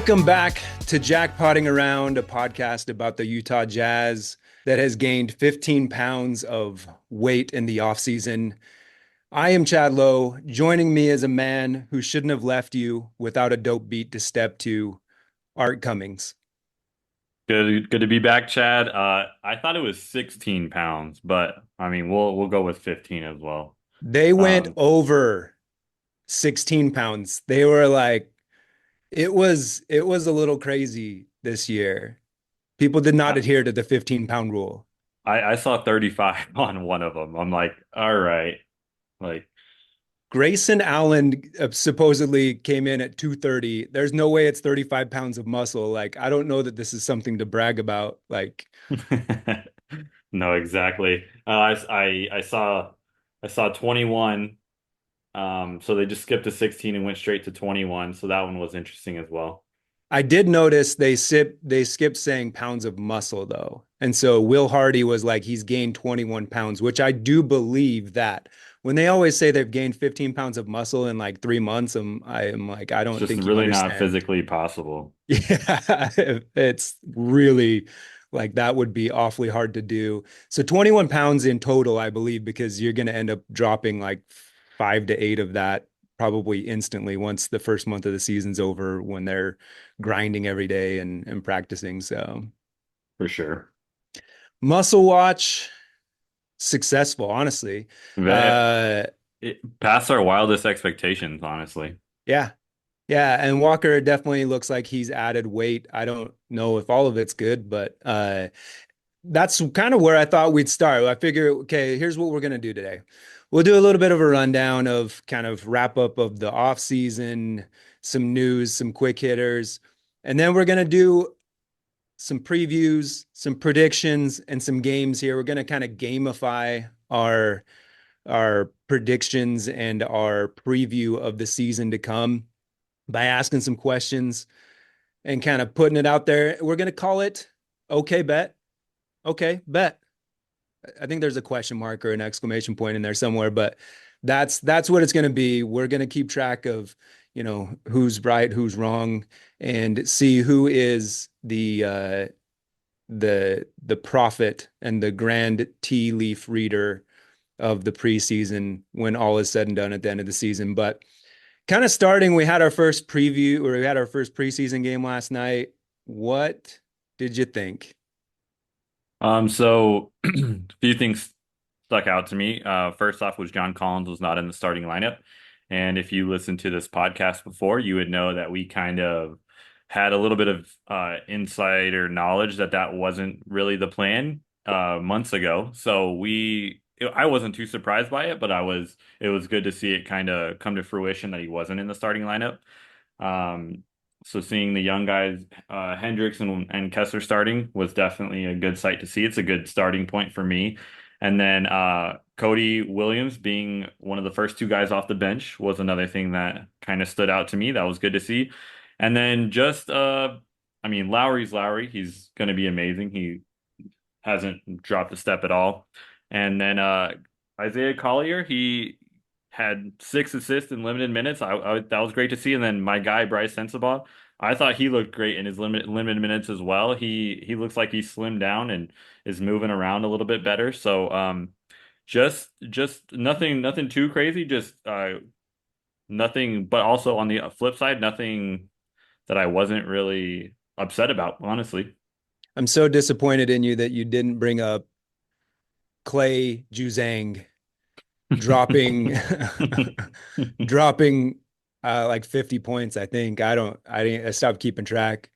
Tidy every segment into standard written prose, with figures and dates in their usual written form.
Welcome back to Jackpotting Around, a podcast about the Utah Jazz that has gained 15 pounds of weight in the offseason. I am Chad Lowe. Joining me is a man who shouldn't have left you without a dope beat to step to, Art Cummings. Good to be back, Chad. I thought it was 16 pounds, but I mean we'll go with 15 as well. They went Um, over 16 pounds. They were like, it was a little crazy this year. People did not I, adhere to the 15-pound rule. I saw 35 on one of them. I'm like, all right, like Grayson Allen supposedly came in at 230. There's no way it's 35 pounds of muscle. Like, I don't know that this is something to brag about. Like, no, exactly. I saw 21. So they just skipped to 16 and went straight to 21. So that one was interesting as well. I did notice they skipped saying pounds of muscle though. And so Will Hardy was like he's gained 21 pounds, which I do believe that. When they always say they've gained 15 pounds of muscle in like 3 months, I am like, I It's don't just think you really not understand. physically possible. Yeah, it's really like that would be awfully hard to do. So 21 pounds in total, I believe, because you're going to end up dropping like 5 to 8 of that probably instantly once the first month of the season's over when they're grinding every day and practicing. So For sure. muscle watch successful, honestly. That Uh, it passed our wildest expectations, honestly. yeah, yeah, and Walker definitely looks like he's added weight. I don't know if all of it's good, but that's kind of where I thought we'd start. I figure, okay, here's what we're gonna do today. We'll do a little bit of a rundown of kind of wrap up of the off season, some news, some quick hitters, and then we're gonna do some previews, some predictions, and some games here. We're gonna kind of gamify our predictions and our preview of the season to come by asking some questions and kind of putting it out there. We're gonna call it okay bet. Okay, bet. I think there's a question mark or an exclamation point in there somewhere, but that's what it's going to be. We're going to keep track of, who's right, who's wrong, and see who is the prophet and the grand tea leaf reader of the preseason when all is said and done at the end of the season. But kind of starting, we had our first preview or we had our first preseason game last night. What did you think? So a few things stuck out to me. First off was John Collins was not in the starting lineup. And if you listened to this podcast before, you would know that we kind of had a little bit of insider knowledge that that wasn't really the plan months ago. I wasn't too surprised by it, but it was good to see it kind of come to fruition that he wasn't in the starting lineup. Um, so seeing the young guys, Hendricks and Kessler starting was definitely a good sight to see. It's a good starting point for me. And then Cody Williams being one of the first two guys off the bench was another thing that kind of stood out to me. That was good to see. And then I mean, Lowry's Lowry. He's going to be amazing. He hasn't dropped a step at all. And then Isaiah Collier, he had 6 assists in limited minutes. That was great to see. And then my guy Bryce Sensabaugh, I thought he looked great in his limited minutes as well. He looks like he slimmed down and is moving around a little bit better. So just nothing too crazy. Just nothing. But also on the flip side, nothing that I wasn't really upset about, honestly. I'm so disappointed in you that you didn't bring up Clay Juzang dropping dropping like 50 points, I think. I stopped keeping track.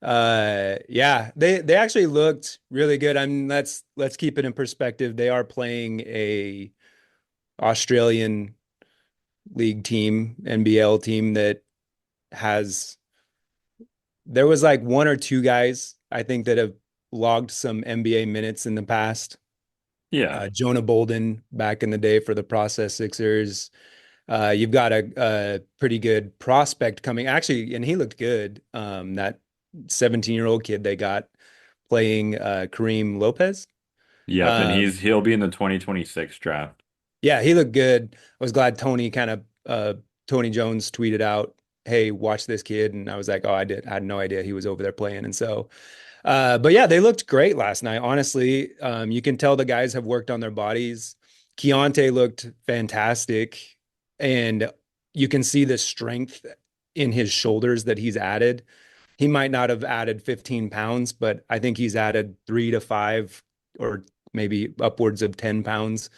Yeah, they actually looked really good. I mean, let's keep it in perspective. They are playing a Australian league team, NBL team that has there was like one or two guys I think that have logged some NBA minutes in the past. Yeah. Jonah Bolden back in the day for the Process Sixers. You've got a pretty good prospect coming, actually, and he looked good. That 17-year-old kid they got playing Kareem Lopez. Yep, and Um, he'll be in the 2026 draft. yeah, he looked good. I was glad Tony Jones tweeted out. hey, watch this kid. And I was like, oh, I did. I had no idea he was over there playing. And so, but yeah, they looked great last night. Honestly, you can tell the guys have worked on their bodies. Keontae looked fantastic, and you can see the strength in his shoulders that he's added. He might not have added 15 pounds, but I think he's added 3 to 5 or maybe upwards of 10 pounds,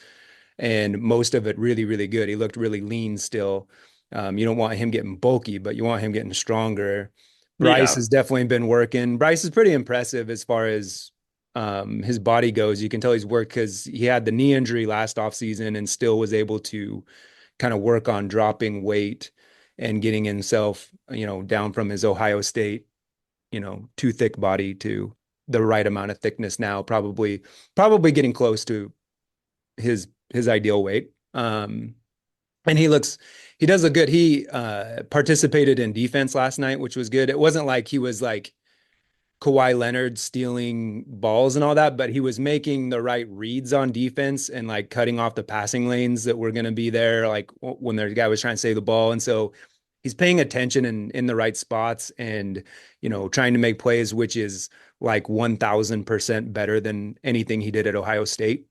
and most of it really, really good. He looked really lean still. You don't want him getting bulky, but you want him getting stronger. Bryce Yeah, has definitely been working. Bryce is pretty impressive as far as his body goes. You can tell he's worked because he had the knee injury last offseason and still was able to kind of work on dropping weight and getting himself, down from his Ohio State, too thick body to the right amount of thickness now, probably getting close to his ideal weight. And he does look good. He participated in defense last night, which was good. It wasn't like he was like Kawhi Leonard stealing balls and all that, but he was making the right reads on defense and like cutting off the passing lanes that were going to be there, like when the guy was trying to save the ball. And so he's paying attention in the right spots and, trying to make plays, which is like 1000% better than anything he did at Ohio State,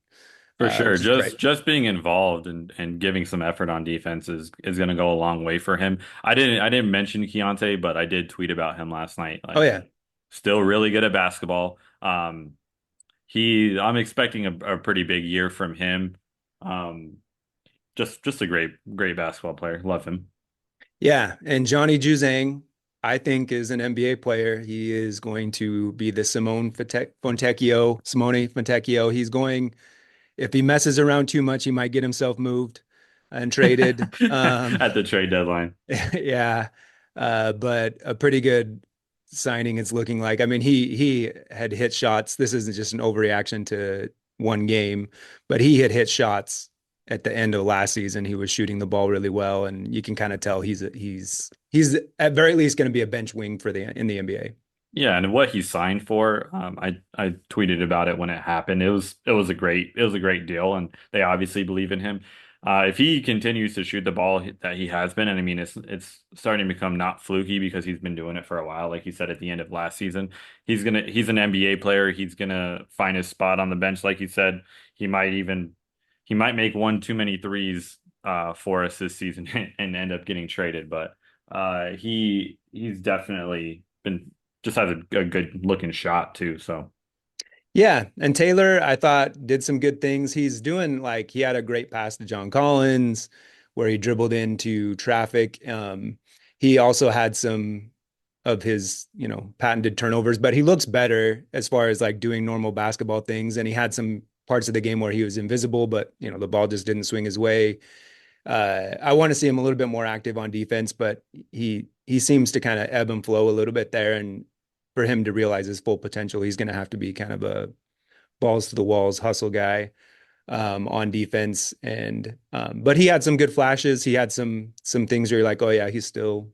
for sure. which is great. Just being involved and giving some effort on defense is going to go a long way for him. I didn't mention Keontae, but I did tweet about him last night. Oh, Like, yeah. still really good at basketball. I'm expecting a pretty big year from him. Um, just a great basketball player. Love him. Yeah, and Johnny Juzang, I think, is an NBA player. He is going to be the Simone Fontecchio. If he messes around too much, he might get himself moved and traded. At the trade deadline. Yeah, but a pretty good signing it's looking like. I mean, he had hit shots. This isn't just an overreaction to one game, but he had hit shots at the end of last season. He was shooting the ball really well, and you can kind of tell he's at very least going to be a bench wing in the NBA. Yeah, and what he signed for, I tweeted about it when it happened. It was a great deal, and they obviously believe in him. If he continues to shoot the ball that he has been, and I mean it's starting to become not fluky because he's been doing it for a while, like he said at the end of last season. He's an NBA player. He's gonna find his spot on the bench, like he said. He might even he might make one too many threes for us this season and end up getting traded, but he's definitely been just has a good looking shot too. So Yeah, and Taylor, I thought did some good things. He's doing like he had a great pass to John Collins where he dribbled into traffic. He also had some of his, patented turnovers, but he looks better as far as like doing normal basketball things. And he had some parts of the game where he was invisible, but the ball just didn't swing his way. I want to see him a little bit more active on defense, but he seems to kind of ebb and flow a little bit there. And for him to realize his full potential, he's going to have to be kind of a balls to the walls hustle guy on defense. And but he had some good flashes. He had some things where you're like, oh yeah, he's still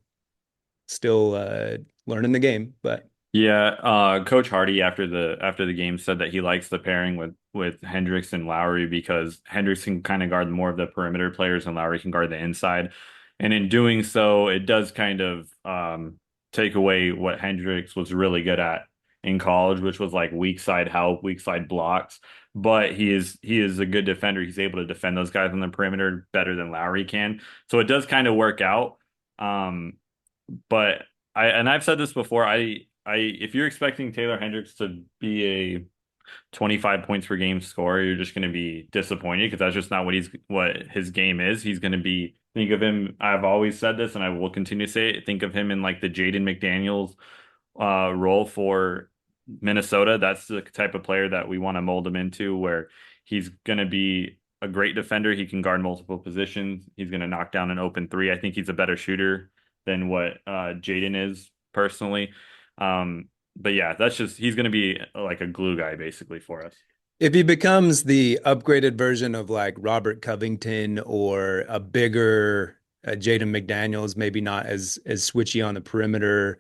learning the game. But yeah, Coach Hardy after the game said that he likes the pairing with Hendricks and Lowry because Hendricks can kind of guard more of the perimeter players and Lowry can guard the inside. And in doing so, it does kind of take away what Hendricks was really good at in college, which was like weak side help, weak side blocks. But he is a good defender. He's able to defend those guys on the perimeter better than Lowry can. So it does kind of work out. But I've said this before, if you're expecting Taylor Hendricks to be a 25 points per game scorer, you're just going to be disappointed because that's just not what his game is. He's going to be think of him. I've always said this, and I will continue to say it. Think of him in like the Jaden McDaniels role for Minnesota. That's the type of player that we want to mold him into, where he's going to be a great defender. He can guard multiple positions. He's going to knock down an open three. I think he's a better shooter than what Jaden is personally. But yeah, he's going to be like a glue guy basically for us. if he becomes the upgraded version of like Robert Covington or a bigger Jaden McDaniels, maybe not as switchy on the perimeter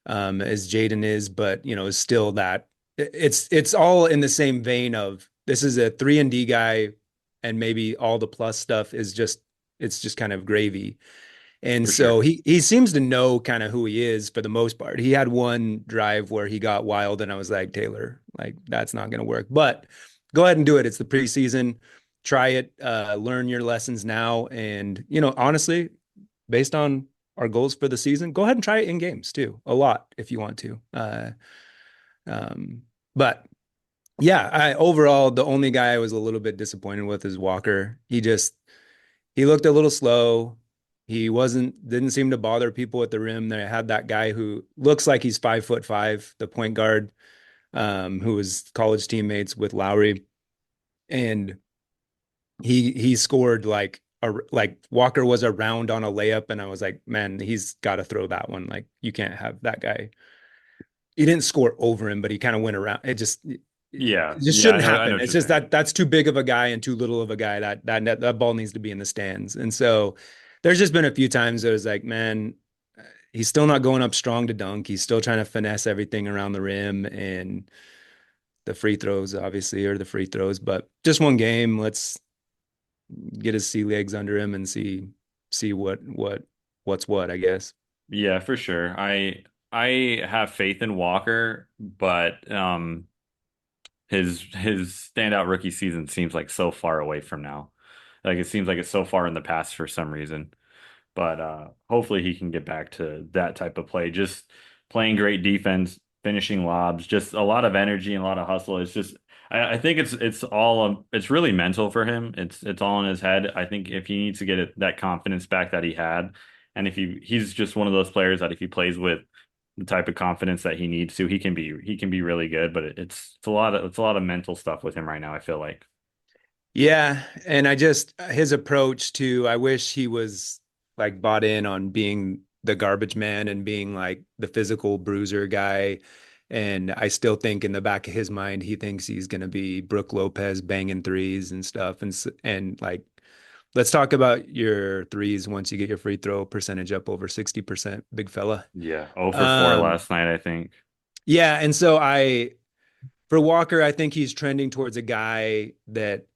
as Jaden is, but is still that it's all in the same vein of this is a 3 and D guy, and maybe all the plus stuff is just it's just kind of gravy. And For sure. so he seems to know kind of who he is for the most part. He had one drive where he got wild, and I was like, Taylor, like that's not going to work. But go ahead and do it. It's the preseason. Try it. Learn your lessons now. And honestly, based on our goals for the season, go ahead and try it in games too, a lot if you want to. Um, but yeah, overall the only guy I was a little bit disappointed with is Walker. He looked a little slow. He didn't seem to bother people at the rim. They had that guy who looks like he's 5'5", the point guard, who was college teammates with Lowry, and he scored like Walker was around on a layup, and I was like, man, he's got to throw that one. Like you can't have that guy. He didn't score over him, but he kind of went around. Yeah. It just Yeah, shouldn't I know happen. what It's you're just saying. that's too big of a guy and too little of a guy. That ball needs to be in the stands. And so there's just been a few times that it was like, man, he's still not going up strong to dunk. He's still trying to finesse everything around the rim and the free throws, obviously, or the free throws. But just one game. Let's get his sea legs under him and see what's what, I guess. Yeah, for sure. I have faith in Walker, but his standout rookie season seems like so far away from now. Like it seems like it's so far in the past for some reason. But hopefully he can get back to that type of play. Just playing great defense, finishing lobs, just a lot of energy and a lot of hustle. It's just I think it's all it's really mental for him. It's all in his head. I think if he needs to get that confidence back that he had, and if he's just one of those players that if he plays with the type of confidence that he needs to, he can be really good. But it's a lot of mental stuff with him right now, I feel like. Yeah, and his approach to I wish he was like bought in on being the garbage man and being like the physical bruiser guy. And I still think in the back of his mind he thinks he's going to be Brooke Lopez banging threes and stuff. And like let's talk about your threes once you get your free throw percentage up over 60%, big fella. Yeah, 0 for 4 Um last night, I think. yeah, and so I for Walker, I think he's trending towards a guy that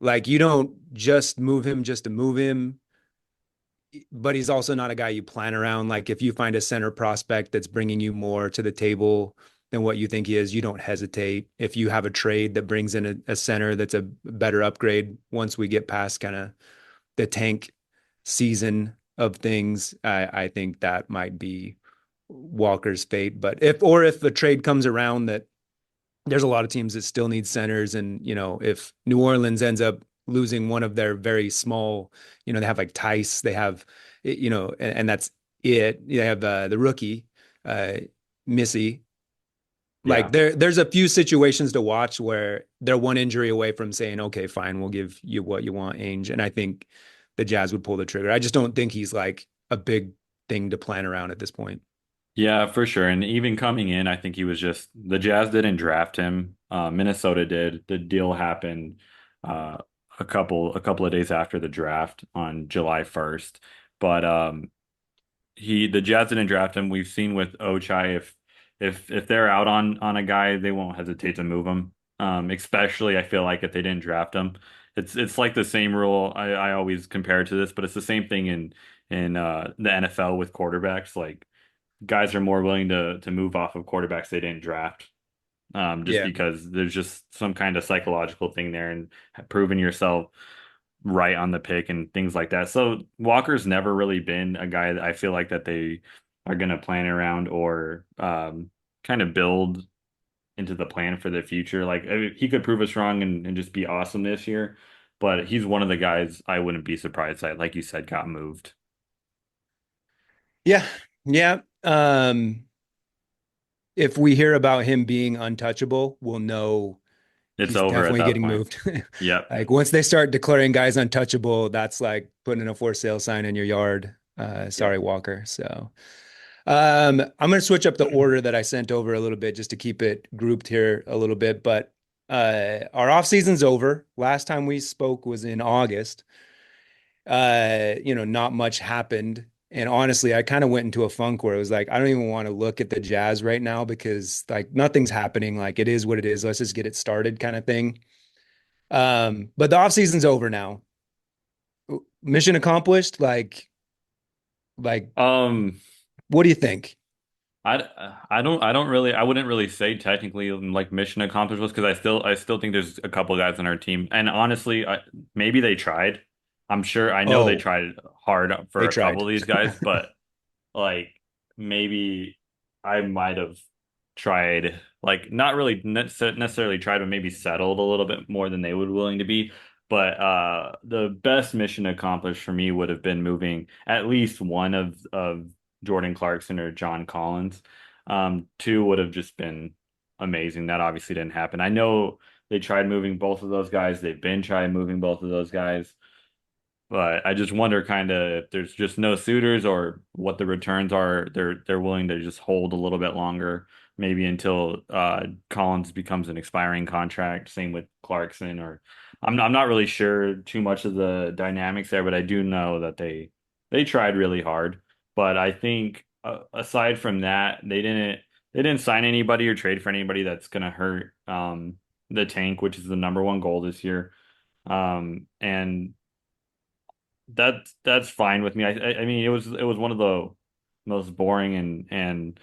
like you don't just move him just to move him, but he's also not a guy you plan around. Like if you find a center prospect that's bringing you more to the table than what you think he is, you don't hesitate. If you have a trade that brings in a center that's a better upgrade, once we get past kind of the tank season of things, I think that might be Walker's fate. But if the trade comes around that there's a lot of teams that still need centers. And, if New Orleans ends up losing one of their very small, they have like Tice, they have, and that's it. They have the rookie, uh, Missy. Like Yeah. there's a few situations to watch where they're one injury away from saying, okay, fine, we'll give you what you want, Ainge. And I think the Jazz would pull the trigger. I just don't think he's like a big thing to plan around at this point. Yeah, for sure. And even coming in, I think he was just the Jazz didn't draft him. Minnesota did. The deal happened uh, a couple of days after the draft on July 1st. But the Jazz didn't draft him. We've seen with Ochai if they're out on a guy, they won't hesitate to move him. Especially I feel like if they didn't draft him. It's like the same rule. I always compare it to this, but it's the same thing in the NFL with quarterbacks. Like guys are more willing to move off of quarterbacks they didn't draft, just Yeah. because there's just some kind of psychological thing there and proving yourself right on the pick and things like that. So Walker's never really been a guy that I feel like that they are going to plan around or kind of build into the plan for the future. Like I mean, he could prove us wrong and just be awesome this year, but he's one of the guys I wouldn't be surprised that, like you said, got moved. Yeah. Yeah. If we hear about him being untouchable, we'll know It's he's over at definitely that getting point. moved. Yep. Like once they start declaring guys untouchable, that's like putting a for sale sign in your yard. Yep. Sorry, Walker. So I'm going to switch up the order that I sent over a little bit just to keep it grouped here a little bit. But our off season's over. Last time we spoke was in August. Not much happened. And honestly, I kind of went into a funk where it was like, I don't even want to look at the Jazz right now because like nothing's happening. Like it is what it is. Let's just get it started kind of thing. But the off season's over now. Mission accomplished. Like Like, Um, what do you think? I wouldn't really say technically like mission accomplished was because I still think there's a couple guys on our team, and honestly, maybe they tried. I know they Oh, tried hard for they a couple tried. of these guys, but like maybe I might have tried, like not really necessarily tried, but maybe settled a little bit more than they would willing to be. But the best mission accomplished for me would have been moving at least one of Jordan Clarkson or John Collins. Two would have just been amazing. That obviously didn't happen. I know they tried moving both of those guys. They've been trying moving both of those guys. But I just wonder kind of if there's just no suitors or what the returns are. They're willing to just hold a little bit longer, maybe until Collins becomes an expiring contract. Same with Clarkson, or I'm not really sure too much of the dynamics there, but I do know that they tried really hard. But I think aside from that, they didn't sign anybody or trade for anybody that's gonna hurt the tank, which is the number one goal this year. And that's fine with me. I mean it was one of the most boring and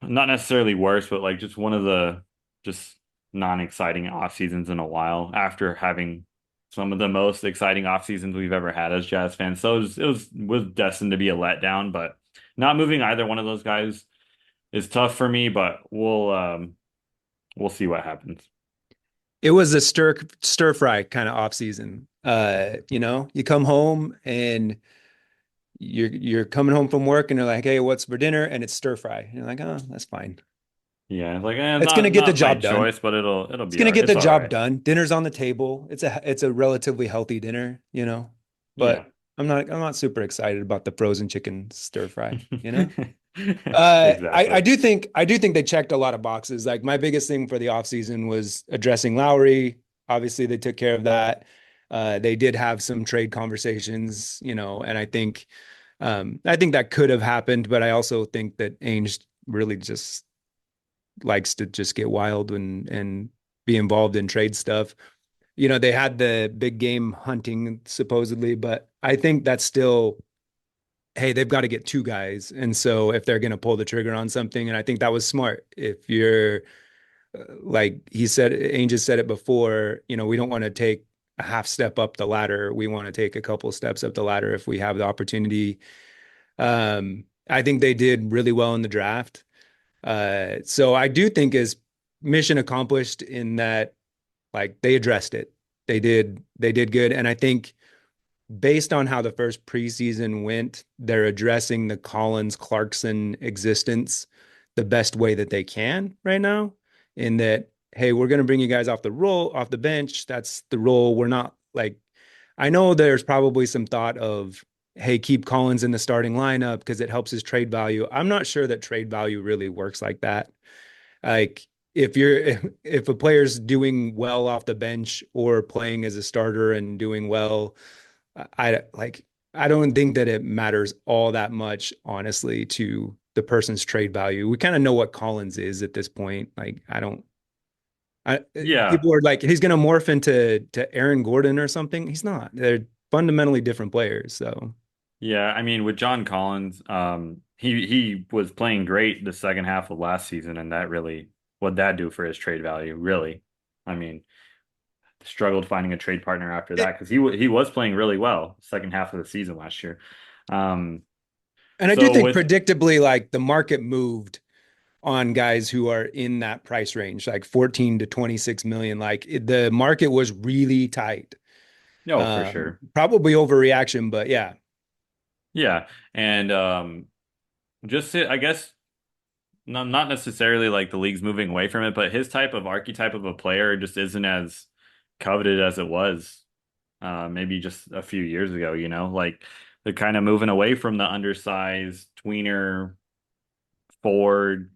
not necessarily worse, but like just one of the just non-exciting off seasons in a while after having some of the most exciting off seasons we've ever had as Jazz fans. So it was destined to be a letdown, but not moving either one of those guys is tough for me, but we'll see what happens. It was a stir fry kind of off season. You come home and you're coming home from work and you're like, hey, what's for dinner? And it's stir fry. And you're like, oh, that's fine. Yeah, like It's gonna not get the not my job done. choice, but it'll It's be gonna get the it's all job right. done. Dinner's on the table. It's a relatively healthy dinner. Yeah. But I'm not super excited about the frozen chicken stir fry. I Exactly. do think they checked a lot of boxes. Like my biggest thing for the offseason was addressing Lowry. Obviously, they took care of that. They did have some trade conversations, and I think that could have happened, but I also think that Ainge really just likes to just get wild and be involved in trade stuff. They had the big game hunting supposedly, but I think that's still, hey, they've got to get two guys. And so if they're going to pull the trigger on something, and I think that was smart. If you're like he said, Ainge said it before, we don't want to take a half step up the ladder. We want to take a couple steps up the ladder if we have the opportunity. I think they did really well in the draft. So I do think is mission accomplished in that like they addressed it. They did good. And I think based on how the first preseason went, they're addressing the Collins Clarkson existence the best way that they can right now. In that, hey, we're gonna bring you guys off the bench. That's the role. We're not like I know there's probably some thought of, hey, keep Collins in the starting lineup because it helps his trade value. I'm not sure that trade value really works like that. Like if a player's doing well off the bench or playing as a starter and doing well, I like I don't think that it matters all that much, honestly, to the person's trade value. We kind of know what Collins is at this point. Like I don't I Yeah. people are like he's gonna morph into Aaron Gordon or something. He's not. They're fundamentally different players. So Yeah, I mean with John Collins, he was playing great the second half of last season, and that really what'd that do for his trade value, really? I mean, struggled finding a trade partner after that it, because he was playing really well second half of the season last year. Um, and I do so think with predictably, like the market moved on guys who are in that price range, like 14 to 26 million. Like the market was really tight. no, for sure. Probably overreaction, but yeah. Yeah, and I guess not necessarily like the league's moving away from it, but his type of archetype of a player just isn't as coveted as it was maybe just a few years ago, like they're kind of moving away from the undersized tweener forward,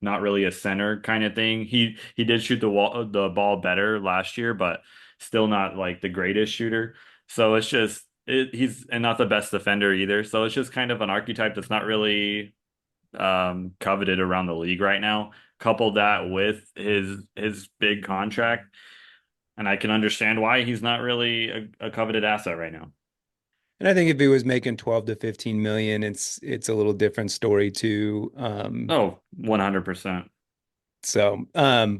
not really a center kind of thing. He did shoot the ball better last year, but still not like the greatest shooter. So it's just he's and not the best defender either. So it's just kind of an archetype that's not really coveted around the league right now. Couple that with his big contract, and I can understand why he's not really a coveted asset right now. And I think if he was making 12 to 15 million, it's a little different story too. Oh, 100%.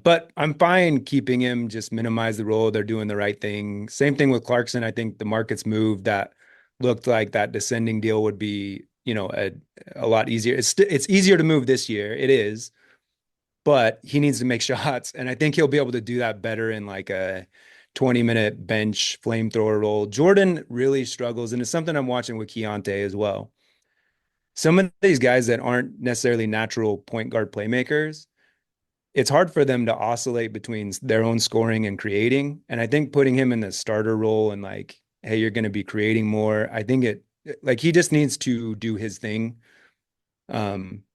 But I'm fine keeping him, just minimize the role. They're doing the right thing. Same thing with Clarkson. I think the market's moved that looked like that descending deal would be, a lot easier. It's easier to move this year. It is, but he needs to make shots. And I think he'll be able to do that better in like a 20-minute bench flamethrower role. Jordan really struggles, and it's something I'm watching with Keontae as well. Some of these guys that aren't necessarily natural point guard playmakers, it's hard for them to oscillate between their own scoring and creating. And I think putting him in the starter role and like, hey, you're going to be creating more. I think like he just needs to do his thing.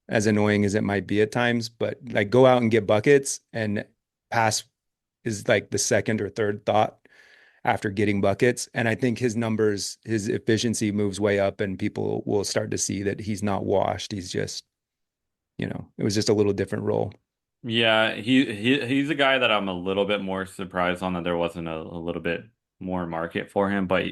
As annoying as it might be at times, but like go out and get buckets, and pass is like the second or third thought after getting buckets. And I think his numbers, his efficiency moves way up, and people will start to see that he's not washed. He's just, it was just a little different role. Yeah, he's a guy that I'm a little bit more surprised on that there wasn't a little bit more market for him. But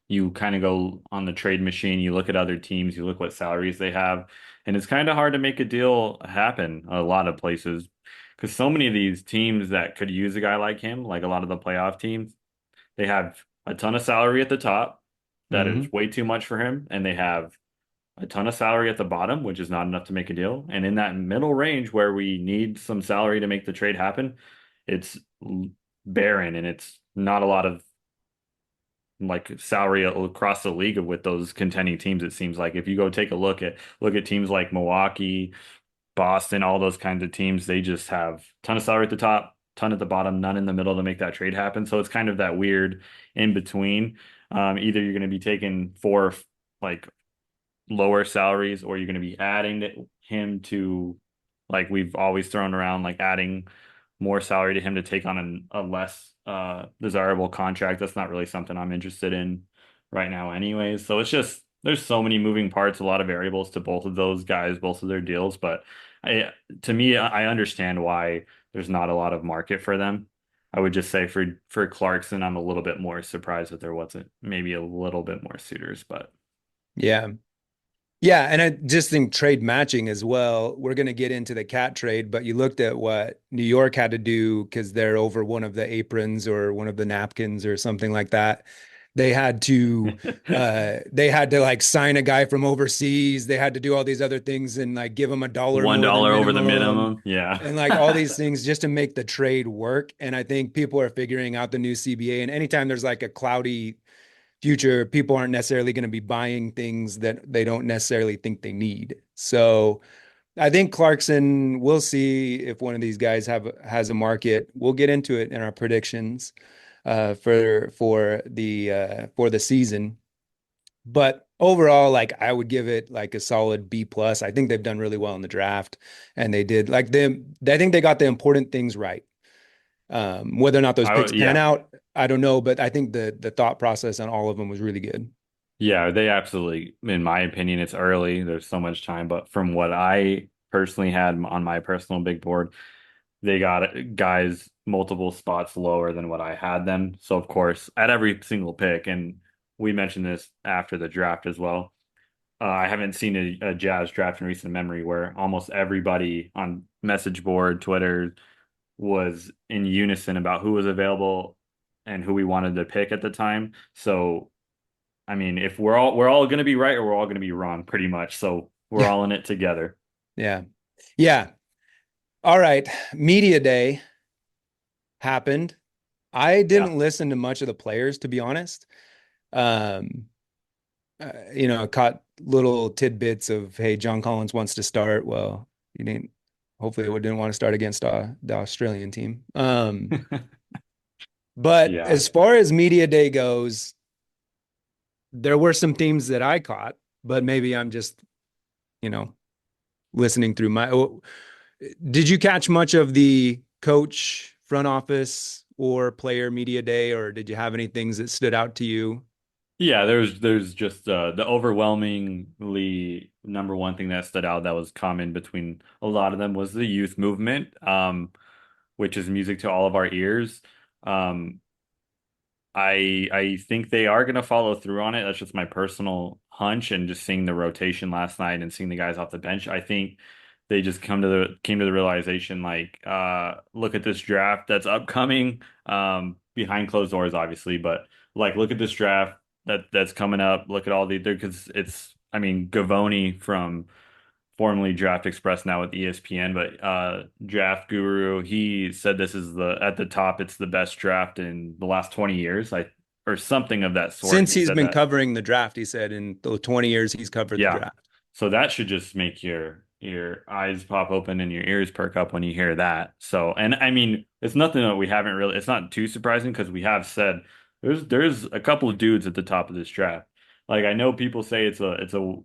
you kind of go on the trade machine, you look at other teams, you look what salaries they have, and it's kind of hard to make a deal happen a lot of places because so many of these teams that could use a guy like him, like a lot of the playoff teams, they have a ton of salary at the top that is Hmm. way too much for him, and they have a ton of salary at the bottom, which is not enough to make a deal. And in that middle range where we need some salary to make the trade happen, it's barren and it's not a lot of like salary across the league with those contending teams. It seems like if you go take a look at teams like Milwaukee, Boston, all those kinds of teams, they just have a ton of salary at the top, ton at the bottom, none in the middle to make that trade happen. So it's kind of that weird in between. Either you're going to be taking four like lower salaries, or you're going to be adding him to, like we've always thrown around, like adding more salary to him to take on a less desirable contract. That's not really something I'm interested in right now, anyways. So it's just there's so many moving parts, a lot of variables to both of those guys, both of their deals. But I, to me, I understand why there's not a lot of market for them. I would just say for Clarkson, I'm a little bit more surprised that there wasn't maybe a little bit more suitors, but Yeah. Yeah, and I just think trade matching as well. We're going to get into the cat trade, but you looked at what New York had to do because they're over one of the aprons or one of the napkins or something like that. They had to like sign a guy from overseas. They had to do all these other things and like give him $1 One more than dollar over the minimum minimum. Yeah. and like all these things just to make the trade work. And I think people are figuring out the new CBA. And anytime there's like a cloudy future, people aren't necessarily going to be buying things that they don't necessarily think they need. So I think Clarkson, we'll see if one of these guys has a market. We'll get into it in our predictions for the season. But overall, like I would give it like a solid B plus. I think they've done really well in the draft, and they did like them. I think they got the important things right. Whether or not those picks pan Yeah. out, I don't know, but I think the thought process on all of them was really good. Yeah, they absolutely, in my opinion, it's early. There's so much time, but from what I personally had on my personal big board, they got guys multiple spots lower than what I had them. So of course, at every single pick, and we mentioned this after the draft as well. I haven't seen a Jazz draft in recent memory where almost everybody on message board, Twitter, was in unison about who was available and who we wanted to pick at the time. So, I mean, if we're all going to be right or we're all going to be wrong, pretty much. So we're Yeah. all in it together. Yeah. Yeah. All right. Media day happened. I Yeah. didn't listen to much of the players, to be honest. Um, I caught little tidbits of, hey, John Collins wants to start. Well, he didn't, hopefully he didn't want to start against the Australian team. But Yeah. as far as media day goes, there were some themes that I caught, but maybe I'm just, you know, listening through my. Did you catch much of the coach, front office, or player media day, or did you have any things that stood out to you? Yeah, there's just the overwhelmingly number one thing that stood out that was common between a lot of them was the youth movement, which is music to all of our ears. Um, I think they are going to follow through on it. That's just my personal hunch, and just seeing the rotation last night and seeing the guys off the bench, I think they just came to the realization like, look at this draft that's upcoming, behind closed doors, obviously, but like look at this draft that's coming up. Look at all the there because it's I mean Gavoni from formerly Draft Express, now with ESPN, but Draft Guru, he said this is the at the top, it's the best draft in the last 20 years, or something of that sort. Since He he's said been that. covering the draft, he said in the 20 years he's covered the Yeah. draft. So that should just make your eyes pop open and your ears perk up when you hear that. So, and I mean, it's nothing that we haven't really, it's not too surprising because we have said there's a couple of dudes at the top of this draft. Like I know people say it's a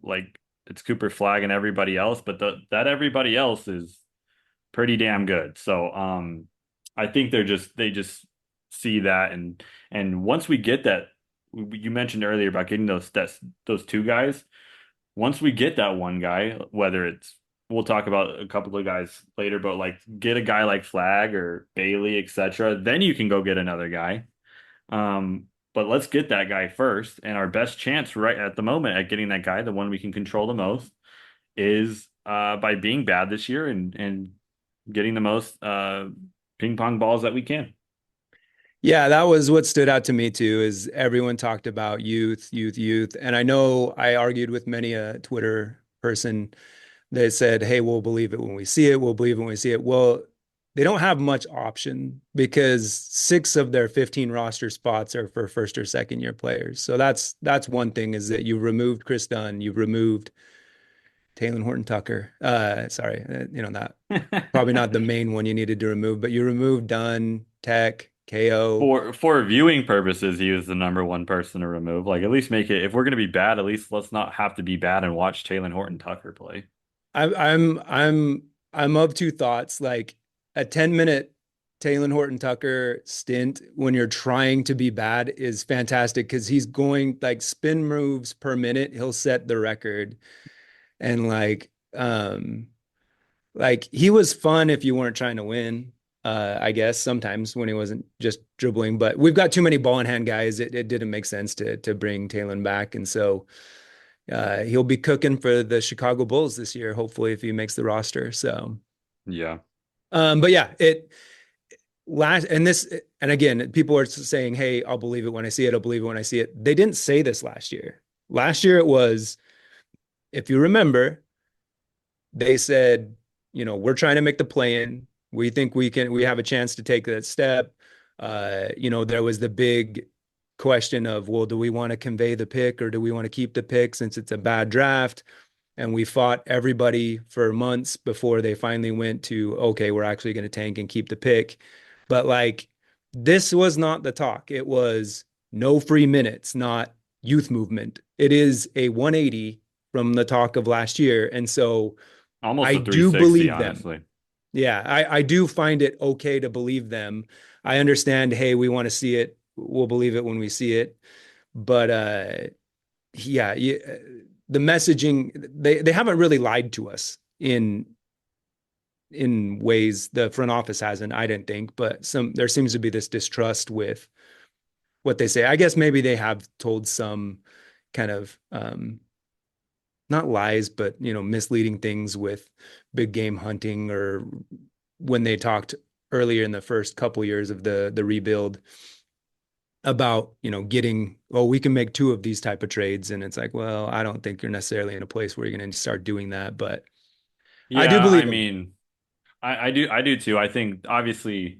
like it's Cooper Flag and everybody else, but that everybody else is pretty damn good. So, I think they just see that, and once we get that, you mentioned earlier about getting those two guys. Once we get that one guy, whether it's we'll talk about a couple of guys later, but like get a guy like Flag or Bailey, etc., then you can go get another guy. But let's get that guy first, and our best chance right at the moment at getting that guy, the one we can control the most, is by being bad this year and getting the most ping pong balls that we can. Yeah, that was what stood out to me too, is everyone talked about youth, youth, youth. And I know I argued with many a Twitter person that said, hey, we'll believe it when we see it. We'll believe it when we see it. Well, they don't have much option because 6 of their 15 roster spots are for first or second year players. So that's one thing, is that you removed Chris Dunn, you've removed Taylor Horton Tucker. Sorry, not probably not the main one you needed to remove, but you removed Dunn, Tech, KO. For viewing purposes, he was the number one person to remove. Like at least make it if we're gonna be bad, at least let's not have to be bad and watch Taylor Horton Tucker play. I'm of two thoughts. Like a 10-minute Taylor Horton Tucker stint when you're trying to be bad is fantastic because he's going like spin moves per minute. He'll set the record. And like he was fun if you weren't trying to win. I guess sometimes when he wasn't just dribbling, but we've got too many ball in hand guys. It didn't make sense to bring Taylor back. And so he'll be cooking for the Chicago Bulls this year, hopefully, if he makes the roster. So, Yeah. but yeah, it last and this and again, people are saying, "Hey, I'll believe it when I see it. I'll believe it when I see it." They didn't say this last year. Last year, it was, if you remember, they said, we're trying to make the play in. We think we have a chance to take that step. There was the big question of, well, do we want to convey the pick or do we want to keep the pick since it's a bad draft? And we fought everybody for months before they finally went to, okay, we're actually going to tank and keep the pick. But like, this was not the talk. It was no free minutes, not youth movement. It is a 180 from the talk of last year. And so Almost I a do 360, believe them. honestly. Yeah, I do find it okay to believe them. I understand, hey, we want to see it. We'll believe it when we see it. But yeah, the messaging, they haven't really lied to us in ways the front office hasn't, I didn't think, but there seems to be this distrust with what they say. I guess maybe they have told some kind of not lies, but misleading things with big game hunting, or when they talked earlier in the first couple years of the rebuild about getting, oh, we can make 2 of these type of trades, and it's like, well, I don't think you're necessarily in a place where you're going to start doing that, but I do Yeah, I believe them. mean, I do too. I think obviously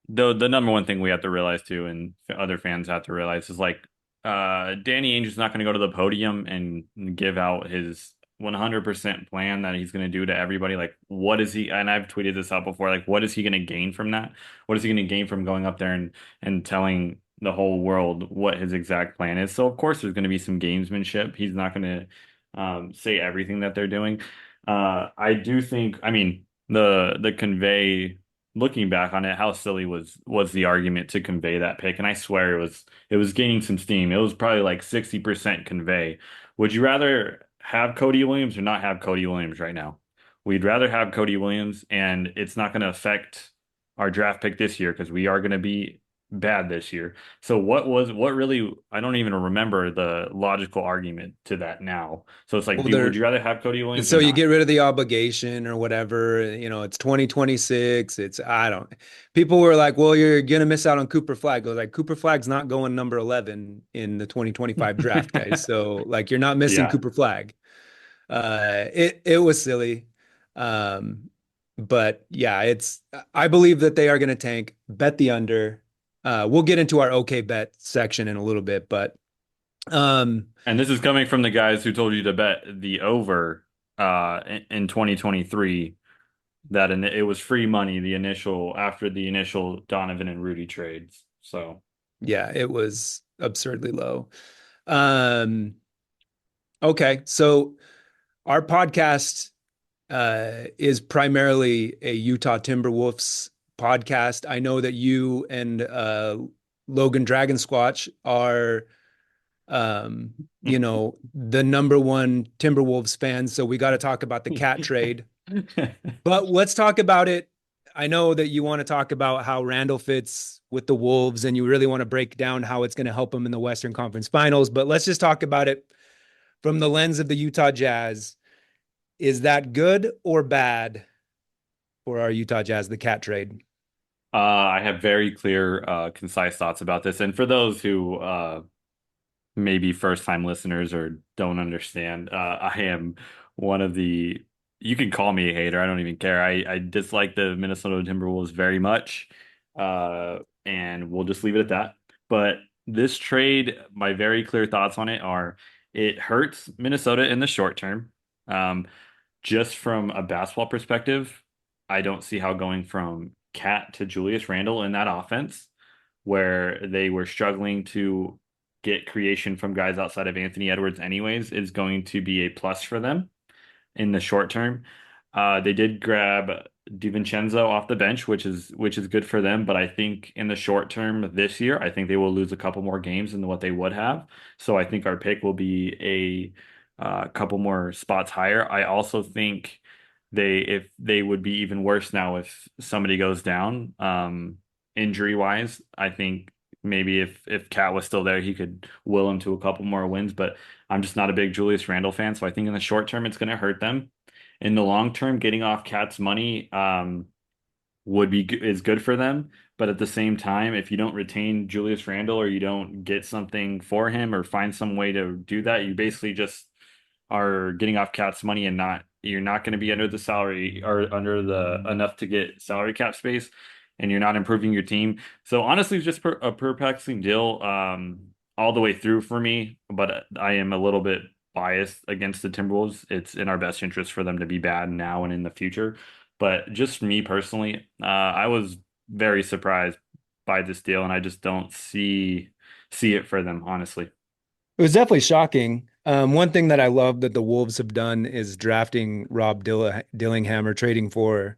the number one thing we have to realize too, and other fans have to realize is like Danny Ainge's not going to go to the podium and give out his 100% plan that he's going to do to everybody. Like, what is he? And I've tweeted this out before. Like, what is he going to gain from that? What is he going to gain from going up there and telling the whole world what his exact plan is? So, of course, there's going to be some gamesmanship. He's not going to say everything that they're doing. I do think, I mean, the convey. Looking back on it, how silly was the argument to convey that pick? And I swear it was gaining some steam. It was probably like 60% convey. Would you rather have Cody Williams or not have Cody Williams right now? We'd rather have Cody Williams, and it's not going to affect our draft pick this year because we are going to be bad this year. So what really I don't even remember the logical argument to that now. So it's like, Well, would they're you rather have Cody Williams or so you not? get rid of the obligation or whatever, it's 2026. I don't, people were like, well, you're going to miss out on Cooper Flag. I was like, Cooper Flag's not going number 11 in the 2025 draft, guys. So like, you're not missing Yeah. Cooper Flag. It was silly. Um, but yeah, I believe that they are going to tank. Bet the under. We'll get into our okay bet section in a little bit, but um, And this is coming from the guys who told you to bet the over in 2023 that it was free money the initial after the initial Donovan and Rudy trades. So yeah, it was absurdly low. Um, okay, so our podcast is primarily a Utah Timberwolves podcast. I know that you and Logan Dragon Squatch are the number one Timberwolves fans, so we got to talk about the cat trade. But let's talk about it. I know that you want to talk about how Randall fits with the Wolves and you really want to break down how it's going to help them in the Western Conference Finals, but let's just talk about it from the lens of the Utah Jazz. Is that good or bad for our Utah Jazz, the cat trade? I have very clear, concise thoughts about this. And for those who maybe first time listeners or don't understand, I am one of the, you can call me a hater. I don't even care. I dislike the Minnesota Timberwolves very much. And we'll just leave it at that. But this trade, my very clear thoughts on it are it hurts Minnesota in the short term. Um, just from a basketball perspective, I don't see how going from Cat to Julius Randle in that offense, where they were struggling to get creation from guys outside of Anthony Edwards anyways, is going to be a plus for them in the short term. They did grab DiVincenzo off the bench, which is good for them. But I think in the short term this year, I think they will lose a couple more games than what they would have. So I think our pick will be a couple more spots higher. I also think if they would be even worse now if somebody goes down, injury wise. I think maybe if Cat was still there, he could will him to a couple more wins. But I'm just not a big Julius Randle fan, so I think in the short term it's going to hurt them. In the long term, getting off Cat's money is good for them. But at the same time, if you don't retain Julius Randle or you don't get something for him or find some way to do that, you basically just are getting off Cat's money and you're not going to be under the salary or under the enough to get salary cap space, and you're not improving your team. So honestly, it's just a perplexing deal all the way through for me. But I am a little bit biased against the Timberwolves. It's in our best interest for them to be bad now and in the future. But just me personally, I was very surprised by this deal, and I just don't see it for them, honestly. It was definitely shocking. One thing that I love that the Wolves have done is drafting Dillingham or trading for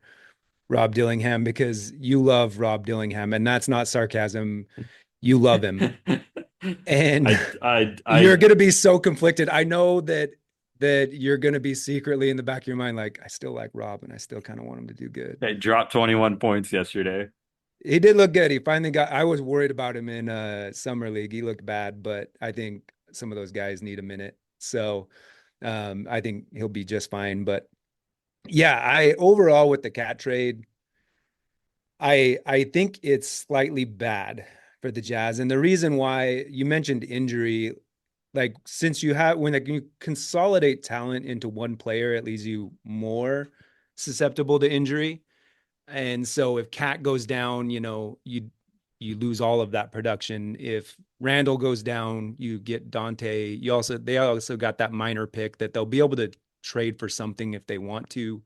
Rob Dillingham because you love Rob Dillingham, and that's not sarcasm. You love him, and you're I going to be so conflicted. I know that you're going to be secretly in the back of your mind like, I still like Rob, and I still kind of want him to do good. They dropped 21 points yesterday. He did look good. He finally got. I was worried about him in summer league. He looked bad, but I think some of those guys need a minute. So I think he'll be just fine. But yeah, I overall with the cat trade, I think it's slightly bad for the Jazz. And the reason why you mentioned injury, like since you have when like, you consolidate talent into one player, it leaves you more susceptible to injury. And so if Cat goes down, you lose all of that production. If Randall goes down, you get Dante. They also got that minor pick that they'll be able to trade for something if they want to.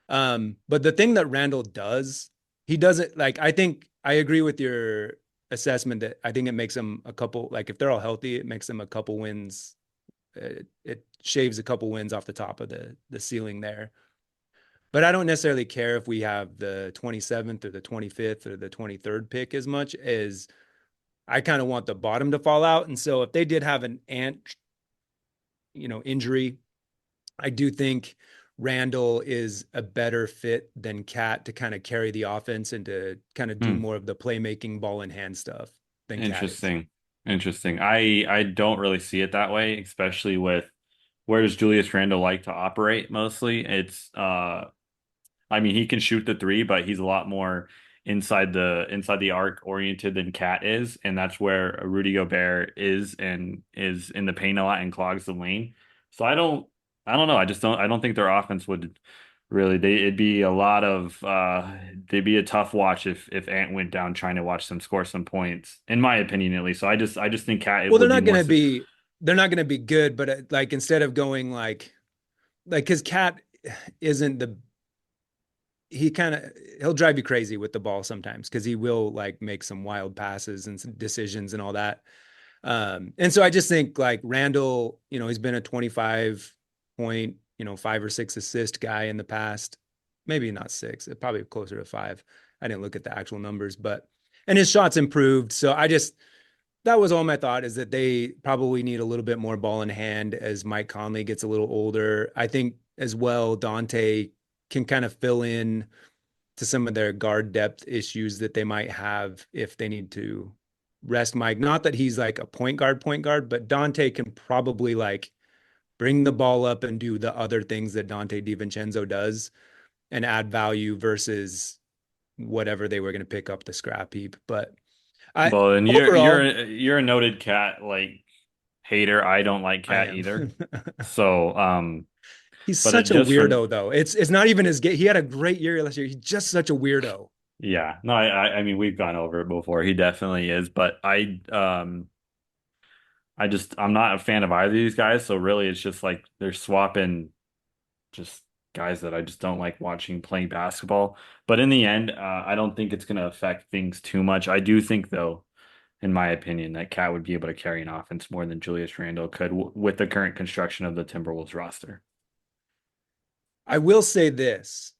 But the thing that Randall does, he does it like I think I agree with your assessment that I think it makes them a couple like if they're all healthy, it makes them a couple wins. It shaves a couple wins off the top of the ceiling there. But I don't necessarily care if we have the 27th or the 25th or the 23rd pick as much as I kind of want the bottom to fall out. And so if they did have an injury, I do think Randall is a better fit than Cat to kind of carry the offense and to kind of do Hmm. more of the playmaking ball in hand stuff than Cat is. Interesting. Interesting. I don't really see it that way, especially with where does Julius Randle like to operate mostly? It's I mean he can shoot the three, but he's a lot more inside the arc oriented than Cat is, and that's where Rudy Gobert is and is in the paint a lot and clogs the lane. So I don't know. I don't think their offense would really it'd be a lot of they'd be a tough watch if Ant went down trying to watch them score some points, in my opinion at least. So I just think Cat it Well, would be more they're not gonna be good, but like instead of going like because Cat isn't the he kind of he'll drive you crazy with the ball sometimes because he will like make some wild passes and some decisions and all that. And so I just think like Randall, he's been a 25 point, 5 or 6 assist guy in the past. Maybe not six, probably closer to five. I didn't look at the actual numbers, but and his shots improved. So I just that was all my thought is that they probably need a little bit more ball in hand as Mike Conley gets a little older. I think as well Dante can kind of fill in to some of their guard depth issues that they might have if they need to rest Mike. Not that he's like a point guard, but Dante can probably like bring the ball up and do the other things that Dante DiVincenzo does and add value versus whatever they were going to pick up the scrap heap. But I well, and overall, you're a noted Cat like hater. I don't like I Cat am. either. So He's but it such a just for weirdo though. It's not even his he had a great year last year. He's just such a weirdo. yeah, no, I mean we've gone over it before. He definitely is, but I'm not a fan of either of these guys. So really, it's just like they're swapping just guys that I just don't like watching playing basketball. But in the end, I don't think it's going to affect things too much. I do think though, in my opinion, that Cat would be able to carry an offense more than Julius Randle could with the current construction of the Timberwolves roster. I will say this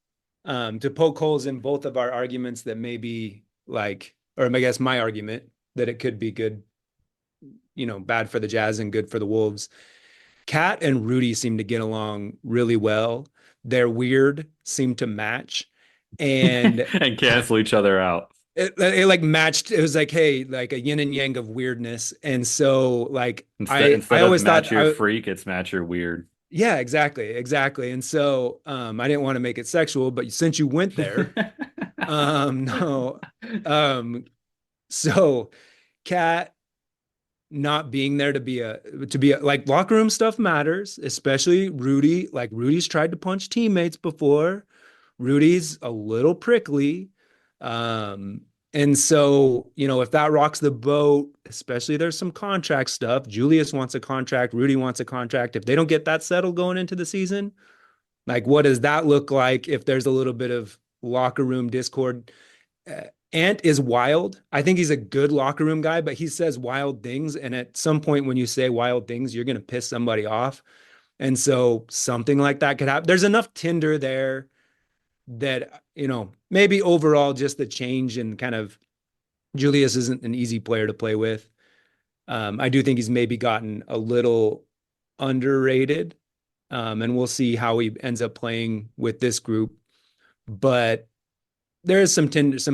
to poke holes in both of our arguments that may be like, or I guess my argument that it could be good, bad for the Jazz and good for the Wolves. Cat and Rudy seem to get along really well. Their weird seem to match. And And cancel each other out. it like matched. It was like, hey, like a yin and yang of weirdness. And so like I Instead of always thought match your freak, it's match your weird. yeah, exactly, exactly. And so I didn't want to make it sexual, but since you went there, no. Um, so Cat not being there to be like locker room stuff matters, especially Rudy. Like Rudy's tried to punch teammates before. Rudy's a little prickly. Um, and so, if that rocks the boat, especially there's some contract stuff. Julius wants a contract, Rudy wants a contract. If they don't get that settled going into the season, like what does that look like if there's a little bit of locker room discord? Ant is wild. I think he's a good locker room guy, but he says wild things. And at some point, when you say wild things, you're going to piss somebody off. And so something like that could happen. There's enough Tinder there that, maybe overall just the change and kind of Julius isn't an easy player to play with. I do think he's maybe gotten a little underrated. And we'll see how he ends up playing with this group. But there is some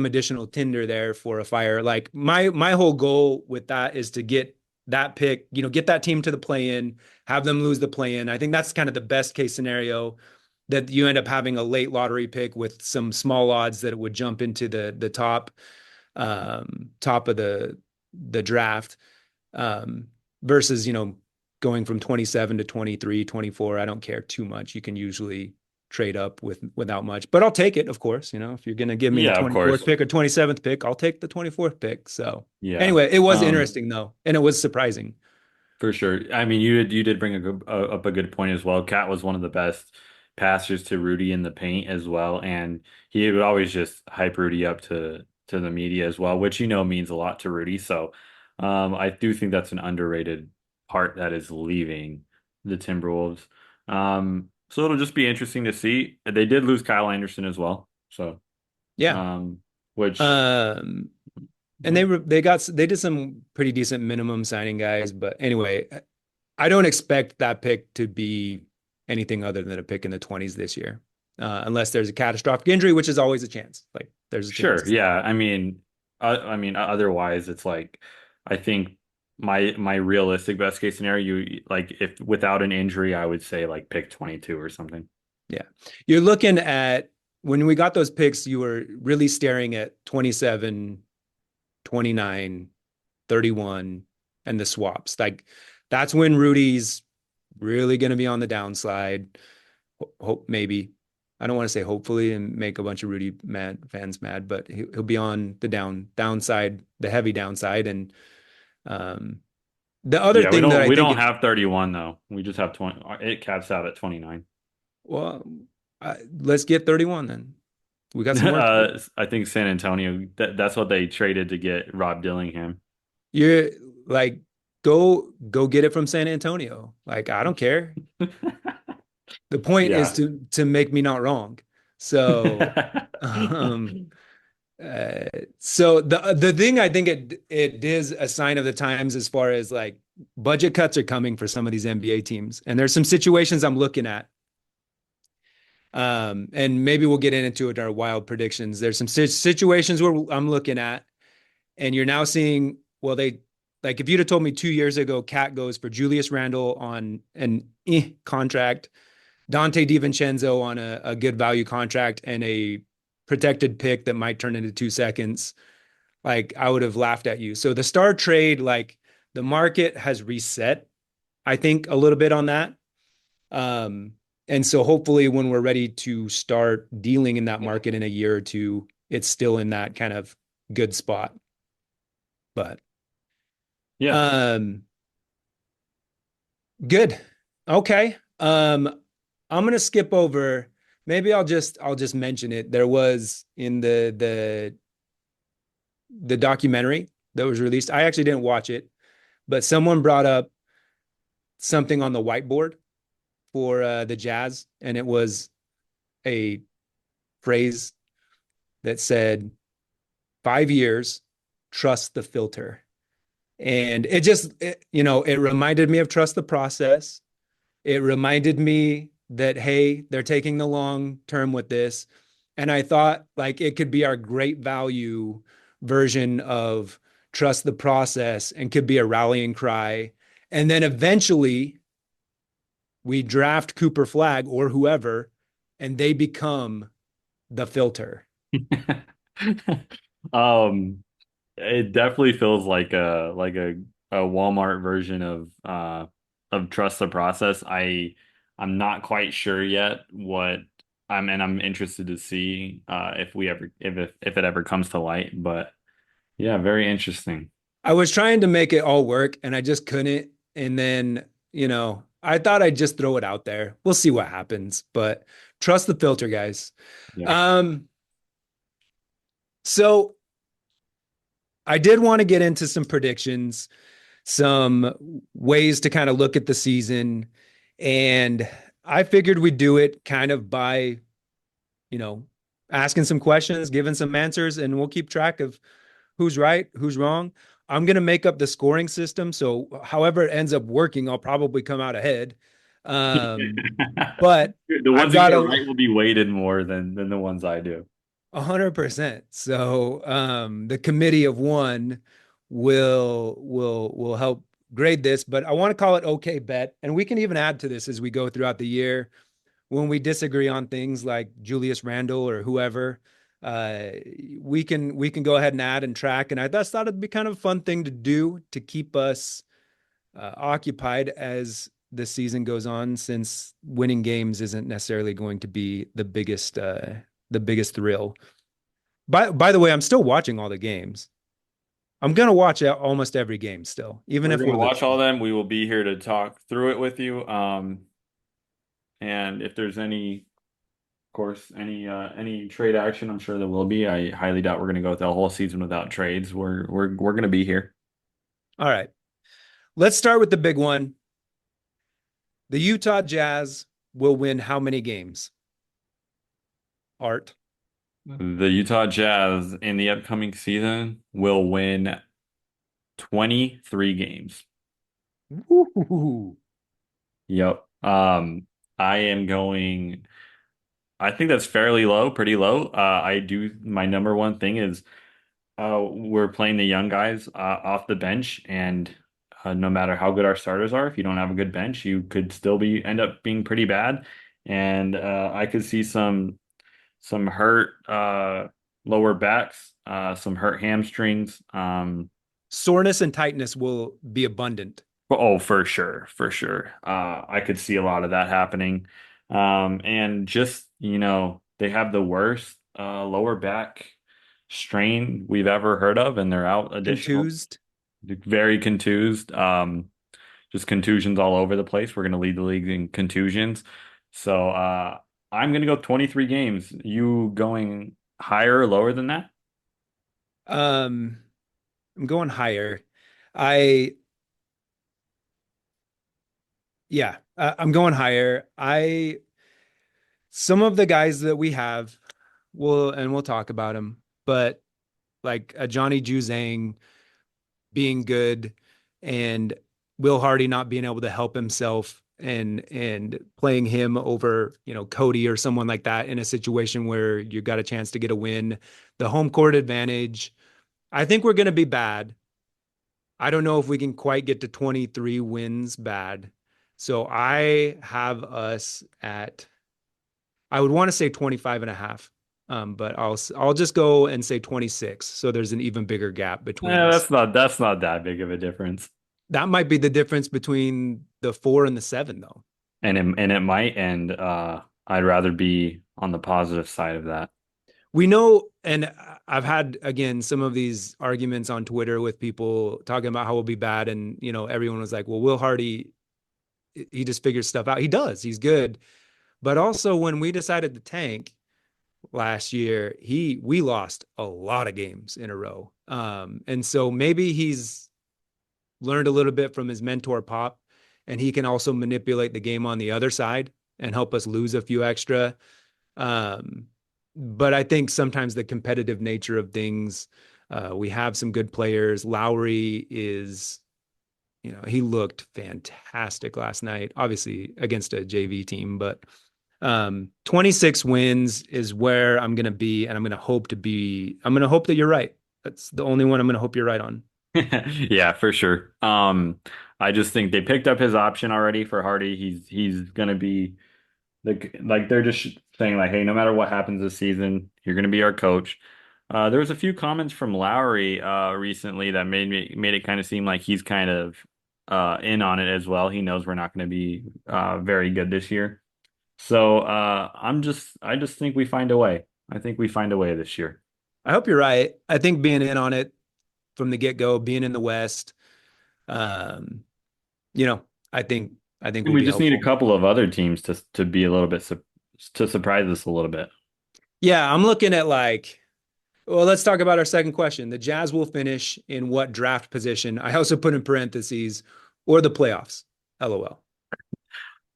additional tinder there for a fire. Like my whole goal with that is to get that pick, get that team to the play in, have them lose the play in. I think that's kind of the best case scenario that you end up having a late lottery pick with some small odds that it would jump into the top of the draft versus going from 27 to 23, 24. I don't care too much. You can usually trade up without much, but I'll take it, of course. If you're going to give me the Yeah, of 24th course. pick or 27th pick, I'll take the 24th pick. So Yeah. anyway, it was interesting though, and it was surprising. For sure. I mean, you did bring up a good point as well. Cat was one of the best passers to Rudy in the paint as well, and he would always just hype Rudy up to the media as well, which means a lot to Rudy. So, I do think that's an underrated part that is leaving the Timberwolves. So it'll just be interesting to see. They did lose Kyle Anderson as well, so Yeah. um, which Um, and they did some pretty decent minimum signing guys, but anyway, I don't expect that pick to be anything other than a pick in the 20s this year, unless there's a catastrophic injury, which is always a chance. Like there's a Sure. chance. Yeah. Otherwise, it's like I think my realistic best case scenario, you like if without an injury, I would say like pick 22 or something. Yeah. You're looking at when we got those picks, you were really staring at 27, 29, 31, and the swaps. Like that's when Rudy's really going to be on the downside. Hope maybe. I don't want to say hopefully and make a bunch of Rudy fans mad, but he'll be on the downside, the heavy downside. And um, the other Yeah, we thing that don't I we think don't it, have 31 though. We just have 20. It caps out at 29. well, let's get 31 then. We got some work to do. I think San Antonio, that's what they traded to get Rob Dillingham. You're like, go get it from San Antonio. Like, I don't care. The point is Yeah. to make me not wrong. So, um, so the thing I think it is a sign of the times as far as like budget cuts are coming for some of these NBA teams, and there's some situations I'm looking at. And maybe we'll get into it in our wild predictions. There's some situations where I'm looking at, and you're now seeing, well, they like if you'd have told me 2 years ago, Cat goes for Julius Randle on an contract, Dante DiVincenzo on a good value contract, and a protected pick that might turn into 2 seconds, like I would have laughed at you. So the star trade, like the market has reset, I think, a little bit on that. Um, and so hopefully when we're ready to start dealing in that market in a year or two, it's still in that kind of good spot. But Yeah. um good. Okay. I'm gonna skip over. Maybe I'll just mention it. There was in the documentary that was released. I actually didn't watch it, but someone brought up something on the whiteboard for the Jazz, and it was a phrase that said 5 years, trust the filter. And it reminded me of trust the process. It reminded me that, hey, they're taking the long term with this. And I thought like it could be our great value version of trust the process and could be a rallying cry. And then eventually we draft Cooper Flag or whoever, and they become the filter. Um, it definitely feels like a Walmart version of trust the process. I'm not quite sure yet what I'm interested to see if we ever if it ever comes to light. But yeah, very interesting. I was trying to make it all work and I just couldn't. And then, I thought I'd just throw it out there. We'll see what happens, but trust the filter, guys. Yeah. Um, so I did want to get into some predictions, some ways to kind of look at the season. And I figured we'd do it kind of by, you know, asking some questions, giving some answers, and we'll keep track of who's right, who's wrong. I'm going to make up the scoring system. So, however it ends up working, I'll probably come out ahead. Um, but The I've ones you got get a right will be weighted more than the ones I do. 100%. So, the committee of one will help grade this, but I want to call it okay bet. And we can even add to this as we go throughout the year when we disagree on things like Julius Randle or whoever. uh we can go ahead and add and track, and I just thought it'd be kind of a fun thing to do to keep us occupied as the season goes on, since winning games isn't necessarily going to be the biggest thrill. By the way, I'm still watching all the games. I'm gonna watch almost every game still, even We're if gonna we're watch all losing. of them. We will be here to talk through it with you. And if there's any, of course, any trade action, I'm sure there will be. I highly doubt we're gonna go the whole season without trades. We're gonna be here. All right, let's start with the big one. The Utah Jazz will win how many games? Art. The Utah Jazz in the upcoming season will win 23 games. Woo-hoo-hoo. Yep. I am going. I think that's fairly low, pretty low. My number one thing is we're playing the young guys off the bench, and no matter how good our starters are, if you don't have a good bench, you could still be end up being pretty bad. And I could see some hurt lower backs, some hurt hamstrings. Soreness and tightness will be abundant. Oh, for sure, for sure. I could see a lot of that happening. And just, they have the worst lower back strain we've ever heard of, and they're out additional, Contused. very contused. Just contusions all over the place. We're going to lead the league in contusions. So I'm going to go 23 games. You going higher or lower than that? Um, I'm going higher. I Yeah, I'm going higher. I Some of the guys that we have we'll talk about them, but like a Johnny Juzang being good and Will Hardy not being able to help himself and playing him over, Cody or someone like that in a situation where you got a chance to get a win, the home court advantage. I think we're going to be bad. I don't know if we can quite get to 23 wins bad. So I have us at, I would want to say 25 and a half. But I'll just go and say 26. So there's an even bigger gap between us. That's not that big of a difference. That might be the difference between the 4 and the 7, though. And it might end. I'd rather be on the positive side of that. We know, and I've had again some of these arguments on Twitter with people talking about how we'll be bad, and everyone was like, "Well, Will Hardy, he just figures stuff out. He does. He's good." But also, when we decided to tank last year, we lost a lot of games in a row, and so maybe he's learned a little bit from his mentor Pop, and he can also manipulate the game on the other side and help us lose a few extra. Um, but I think sometimes the competitive nature of things, we have some good players. Lowry is, he looked fantastic last night, obviously against a JV team, but 26 wins is where I'm going to be. And I'm going to hope that you're right. That's the only one I'm going to hope you're right on. Yeah, for sure. I just think they picked up his option already for Hardy. He's gonna be like they're just saying like, hey, no matter what happens this season, you're gonna be our coach. There was a few comments from Lowry recently that made it kind of seem like he's kind of in on it as well. He knows we're not going to be very good this year. So I just think we find a way. I think we find a way this year. I hope you're right. I think being in on it from the get go, being in the West, um, you know, I think And will we be just need a helpful. couple of other teams to be a little bit to surprise us a little bit. Yeah, I'm looking at like, well, let's talk about our second question. The Jazz will finish in what draft position? I also put in parentheses or the playoffs. LOL.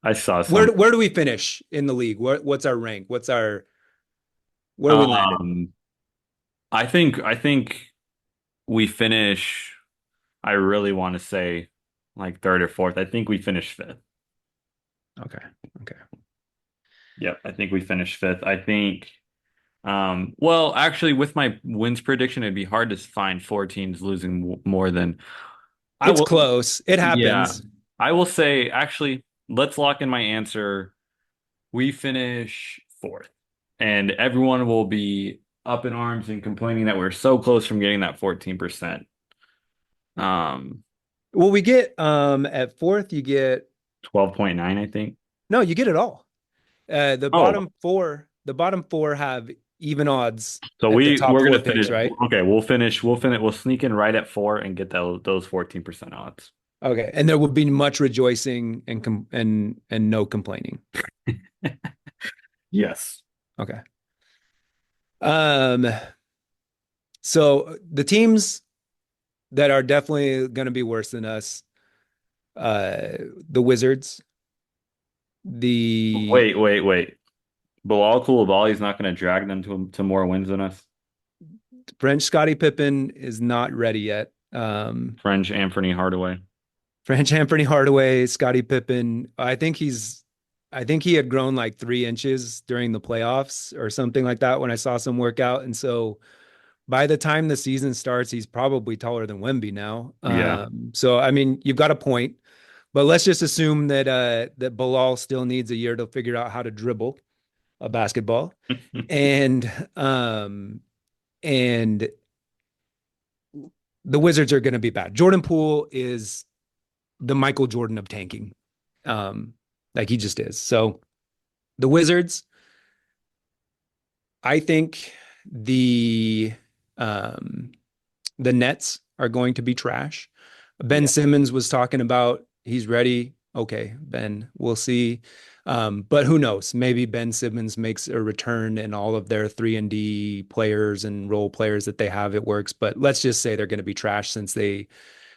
I saw some. Where do we finish in the league? What's our rank? Where are we landed? Um, I think we finish. I really want to say like third or fourth. I think we finish fifth. Okay. Okay. Yep, I think we finish fifth. I think. Well, actually, with my wins prediction, it'd be hard to find four teams losing more than I It's will. close. It Yeah, happens. I will say. Actually, let's lock in my answer. We finish fourth, and everyone will be up in arms and complaining that we're so close from getting that 14%. Um, Well, we get at fourth, you get 12.9, I think. no, you get it all. Oh, The bottom four have even odds so at the top we're four gonna picks, finish. right? Okay, we'll sneak in right at four and get those 14% odds. Okay, and there will be much rejoicing and no complaining. Yes. Okay. Um, so the teams that are definitely going to be worse than us, uh, the Wizards, the Wait. Bilal Coulibaly's not going to drag them to more wins than us. French Scottie Pippen is not ready yet. French Anthony Hardaway. French Anthony Hardaway, Scottie Pippen. I think he's. I think he had grown like 3 inches during the playoffs or something like that when I saw some workout. And so by the time the season starts, he's probably taller than Wemby now. Yeah. So I mean, you've got a point, but let's just assume that that Bilal still needs a year to figure out how to dribble a basketball, and um, and the Wizards are going to be bad. Jordan Poole is the Michael Jordan of tanking, um, like he just is. So the Wizards, I think the um, the Nets are going to be trash. Ben Yeah. Simmons was talking about he's ready. Okay, Ben, we'll see. But who knows? Maybe Ben Simmons makes a return and all of their 3-and-D players and role players that they have, it works. But let's just say they're going to be trash since they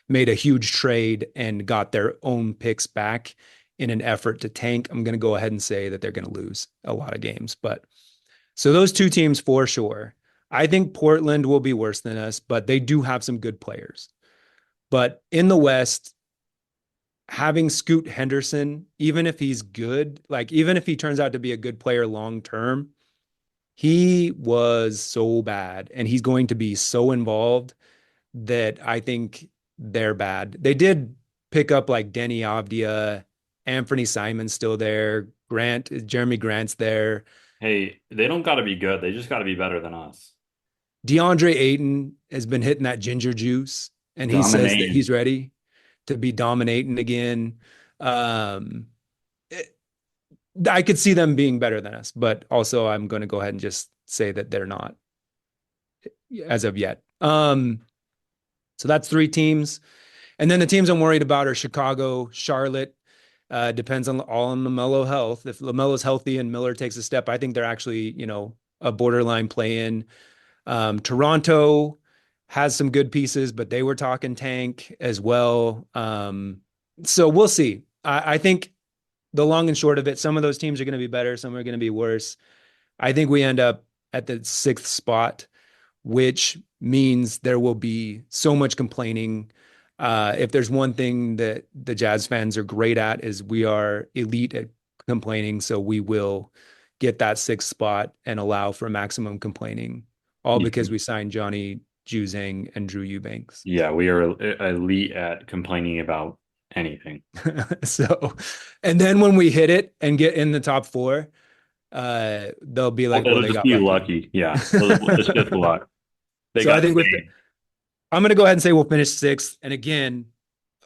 made a huge trade and got their own picks back in an effort to tank. I'm going to go ahead and say that they're going to lose a lot of games. But so those two teams for sure. I think Portland will be worse than us, but they do have some good players. But in the West, having Scoot Henderson, even if he's good, like even if he turns out to be a good player long term, he was so bad and he's going to be so involved that I think they're bad. They did pick up like Denny Avdia, Anthony Simon's still there, Jeremy Grant's there. Hey, they don't got to be good. They just got to be better than us. DeAndre Ayton has been hitting that ginger juice and he says that Dominating. he's ready to be dominating again. Um, it, I could see them being better than us, but also I'm going to go ahead and just say that they're not as of yet. So that's 3 teams. And then the teams I'm worried about are Chicago, Charlotte. Depends on all on LaMelo health. If LaMelo's healthy and Miller takes a step, I think they're actually, a borderline play in. Toronto has some good pieces, but they were talking tank as well. So we'll see. I think the long and short of it, some of those teams are going to be better, some are going to be worse. I think we end up at the 6th spot, which means there will be so much complaining. If there's one thing that the Jazz fans are great at is we are elite at complaining. So we will get that 6th spot and allow for maximum complaining, all because we signed Johnny Juzang and Drew Eubanks. Yeah, we are elite at complaining about anything. So, and then when we hit it and get in the top 4, they'll be Well, like, well, it'll they just got be lucky. lucky. Yeah. It's just luck. They So I got think spanked. I'm going to go ahead and say we'll finish 6th. And again,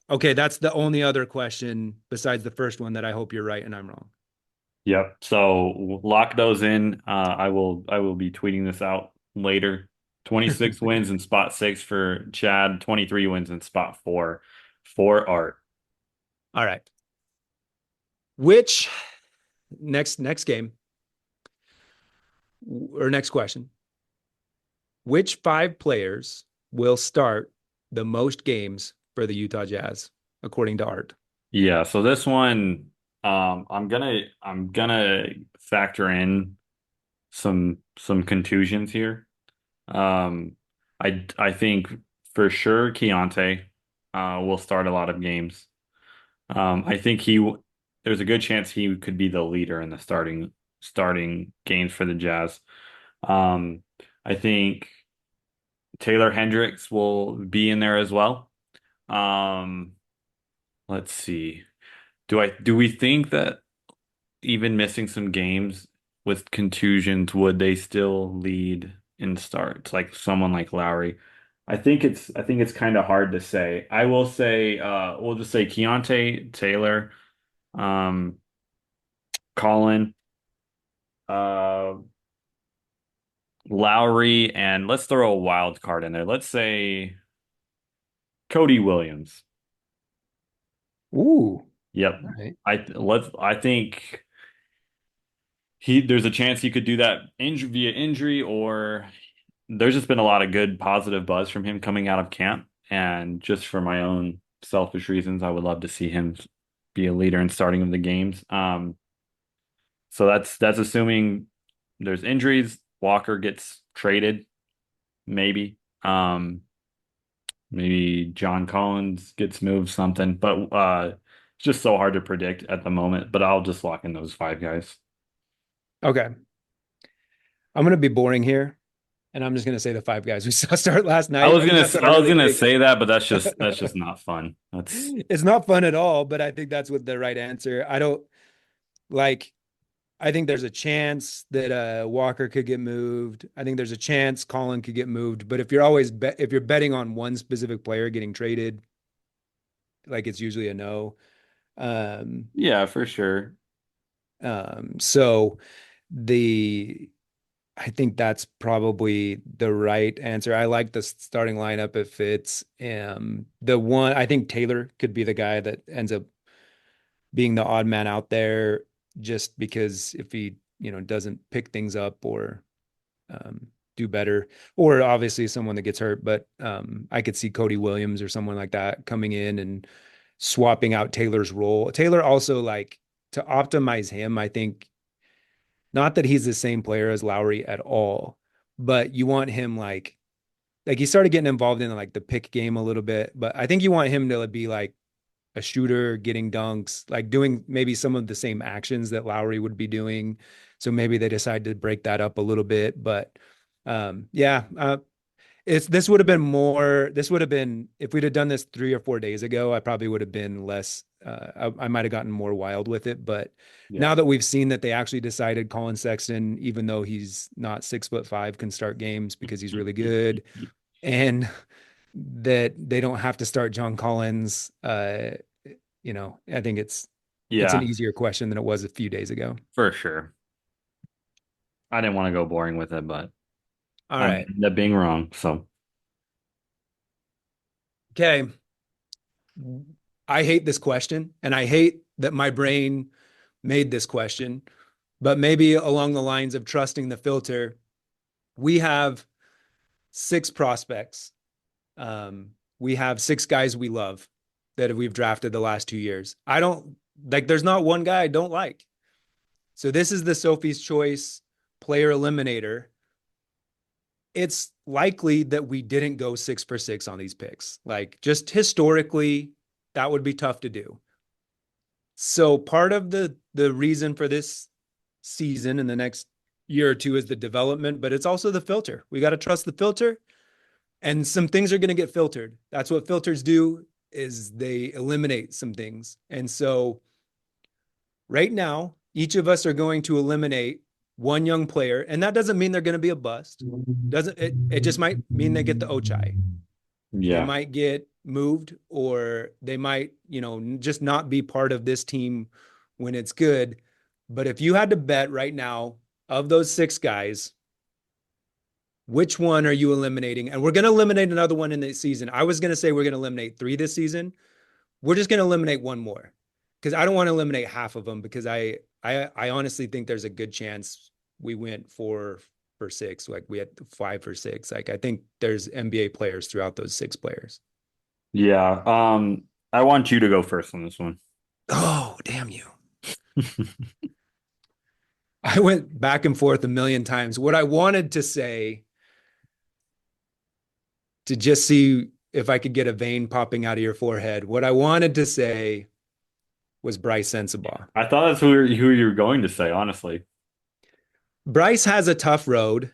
okay, that's the only other question besides the first one that I hope you're right and I'm wrong. Yep. So lock those in. I will be tweeting this out later. 26 wins in spot 6 for Chad, 23 wins in spot 4 for Art. All right. Which next game or next question? Which 5 players will start the most games for the Utah Jazz, according to Art? Yeah, so this one I'm gonna factor in some contusions here. Um I think for sure Keontae will start a lot of games. I think there's a good chance he could be the leader in the starting games for the Jazz. Um, I think Taylor Hendricks will be in there as well. Um, let's see. Do we think that even missing some games with contusions, would they still lead in starts? Like someone like Lowry. I think it's kind of hard to say. I will say we'll just say Keontae, Taylor, um, Colin, uh, Lowry, and let's throw a wild card in there. Let's say Cody Williams. Ooh, Yep. all right. I think there's a chance he could do that via injury, or there's just been a lot of good positive buzz from him coming out of camp. And just for my own selfish reasons, I would love to see him be a leader in starting of the games. So that's assuming there's injuries. Walker gets traded, maybe. Maybe John Collins gets moved, something. But just so hard to predict at the moment, but I'll just lock in those five guys. Okay. I'm going to be boring here, and I'm just going to say the five guys we saw start last I night. was I think gonna that's a I was really gonna big. say that, but that's just not fun. That's It's not fun at all, but I think that's what the right answer. I don't like. I think there's a chance that Walker could get moved. I think there's a chance Colin could get moved. But if you're betting on one specific player getting traded, like it's usually a no. Um, yeah, for sure. so the I think that's probably the right answer. I like the starting lineup if it's the one. I think Taylor could be the guy that ends up being the odd man out there, just because if he doesn't pick things up or um, do better, or obviously someone that gets hurt. But I could see Cody Williams or someone like that coming in and swapping out Taylor's role. Taylor also, like, to optimize him, I think not that he's the same player as Lowry at all, but you want him like he started getting involved in like the pick game a little bit, but I think you want him to be like a shooter, getting dunks, like doing maybe some of the same actions that Lowry would be doing. So maybe they decide to break that up a little bit, but yeah, it's this would have been if we'd have done this 3 or 4 days ago, I probably would have been less I might have gotten more wild with it. But Yeah. now that we've seen that they actually decided Colin Sexton, even though he's not 6'5", can start games because he's really good, and that they don't have to start John Collins, I think it's an Yeah, easier question than it was a few days ago. for sure. I didn't want to go boring with it, but All I right. ended up being wrong. So Okay. I hate this question, and I hate that my brain made this question, but maybe along the lines of trusting the filter, we have six prospects. We have six guys we love that we've drafted the last 2 years. I don't like, there's not one guy I don't like. So this is the Sophie's Choice player eliminator. It's likely that we didn't go 6 for 6 on these picks. Like, just historically, that would be tough to do. So part of the reason for this season and the next year or two is the development, but it's also the filter. We got to trust the filter, and some things are going to get filtered. That's what filters do, is they eliminate some things. And so right now, each of us are going to eliminate one young player, and that doesn't mean they're going to be a bust. Doesn't it? It just might mean they get the Ochai. They yeah, might get moved, or they might, just not be part of this team when it's good. But if you had to bet right now, of those six guys, which one are you eliminating? And we're going to eliminate another one in the season. I was going to say we're going to eliminate three this season. We're just going to eliminate one more, because I don't want to eliminate half of them, because I honestly think there's a good chance we went 4 for 6. Like, we had 5 for 6. Like, I think there's NBA players throughout those six players. yeah. I want you to go first on this one. Oh, damn you. I went back and forth a million times. What I wanted to say, to just see if I could get a vein popping out of your forehead, what I wanted to say was Bryce Sensabaugh. I thought that's who you were going to say, honestly. Bryce has a tough road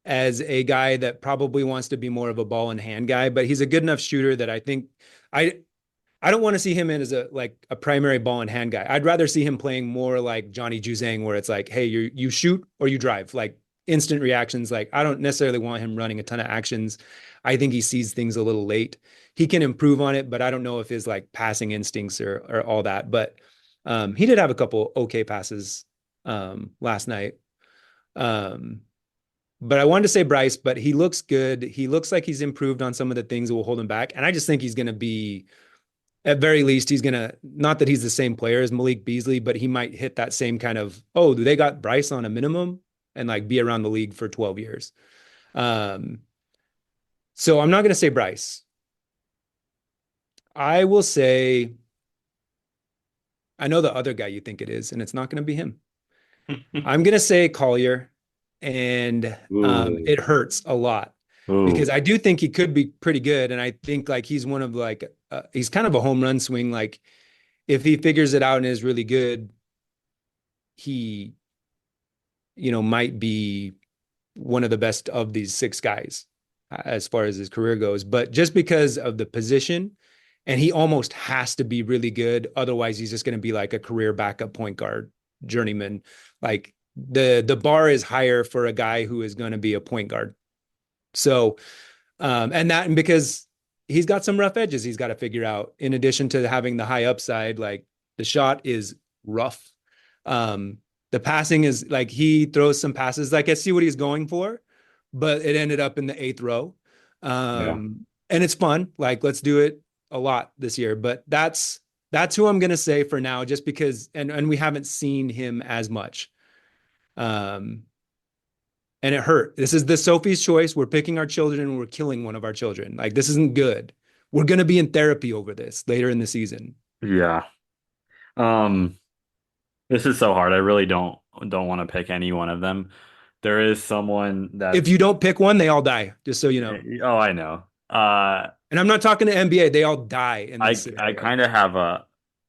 as a guy that probably wants to be more of a ball and hand guy, but he's a good enough shooter that I think I I don't want to see him in as a primary ball and hand guy. I'd rather see him playing more like Johnny Juzang, where it's like, hey, you shoot or you drive, like instant reactions. Like, I don't necessarily want him running a ton of actions. I think he sees things a little late. He can improve on it, but I don't know if his like passing instincts or all that. But he did have a couple okay passes last night. Um, but I wanted to say Bryce, but he looks good. He looks like he's improved on some of the things that will hold him back. And I just think he's going to be, at very least, he's going to, not that he's the same player as Malik Beasley, but he might hit that same kind of, oh, they got Bryce on a minimum, and like be around the league for 12 years. Um, so I'm not going to say Bryce. I will say, I know the other guy you think it is, and it's not going to be him. I'm going to say Collier, and Ooh, it hurts a lot because ooh, I do think he could be pretty good. And I think like he's one of like, he's kind of a home run swing. Like, if he figures it out and is really good, he, might be one of the best of these six guys as far as his career goes. But just because of the position, and he almost has to be really good, otherwise he's just going to be like a career backup point guard journeyman. Like the bar is higher for a guy who is going to be a point guard. So and because he's got some rough edges he's got to figure out in addition to having the high upside, like the shot is rough. Um, the passing is like he throws some passes, like I see what he's going for, but it ended up in the eighth row. Yeah. And it's fun. Like, let's do it a lot this year. But that's who I'm gonna say for now, just because and we haven't seen him as much. Um, and it hurt. This is the Sophie's choice. We're picking our children and we're killing one of our children. Like, this isn't good. We're gonna be in therapy over this later in the season. Yeah. Um, this is so hard. I really don't want to pick any one of them. There is someone If that's you don't pick one, they all die, just so you know. oh, I know. And I'm not talking to NBA, they all die in this I scenario. kind of have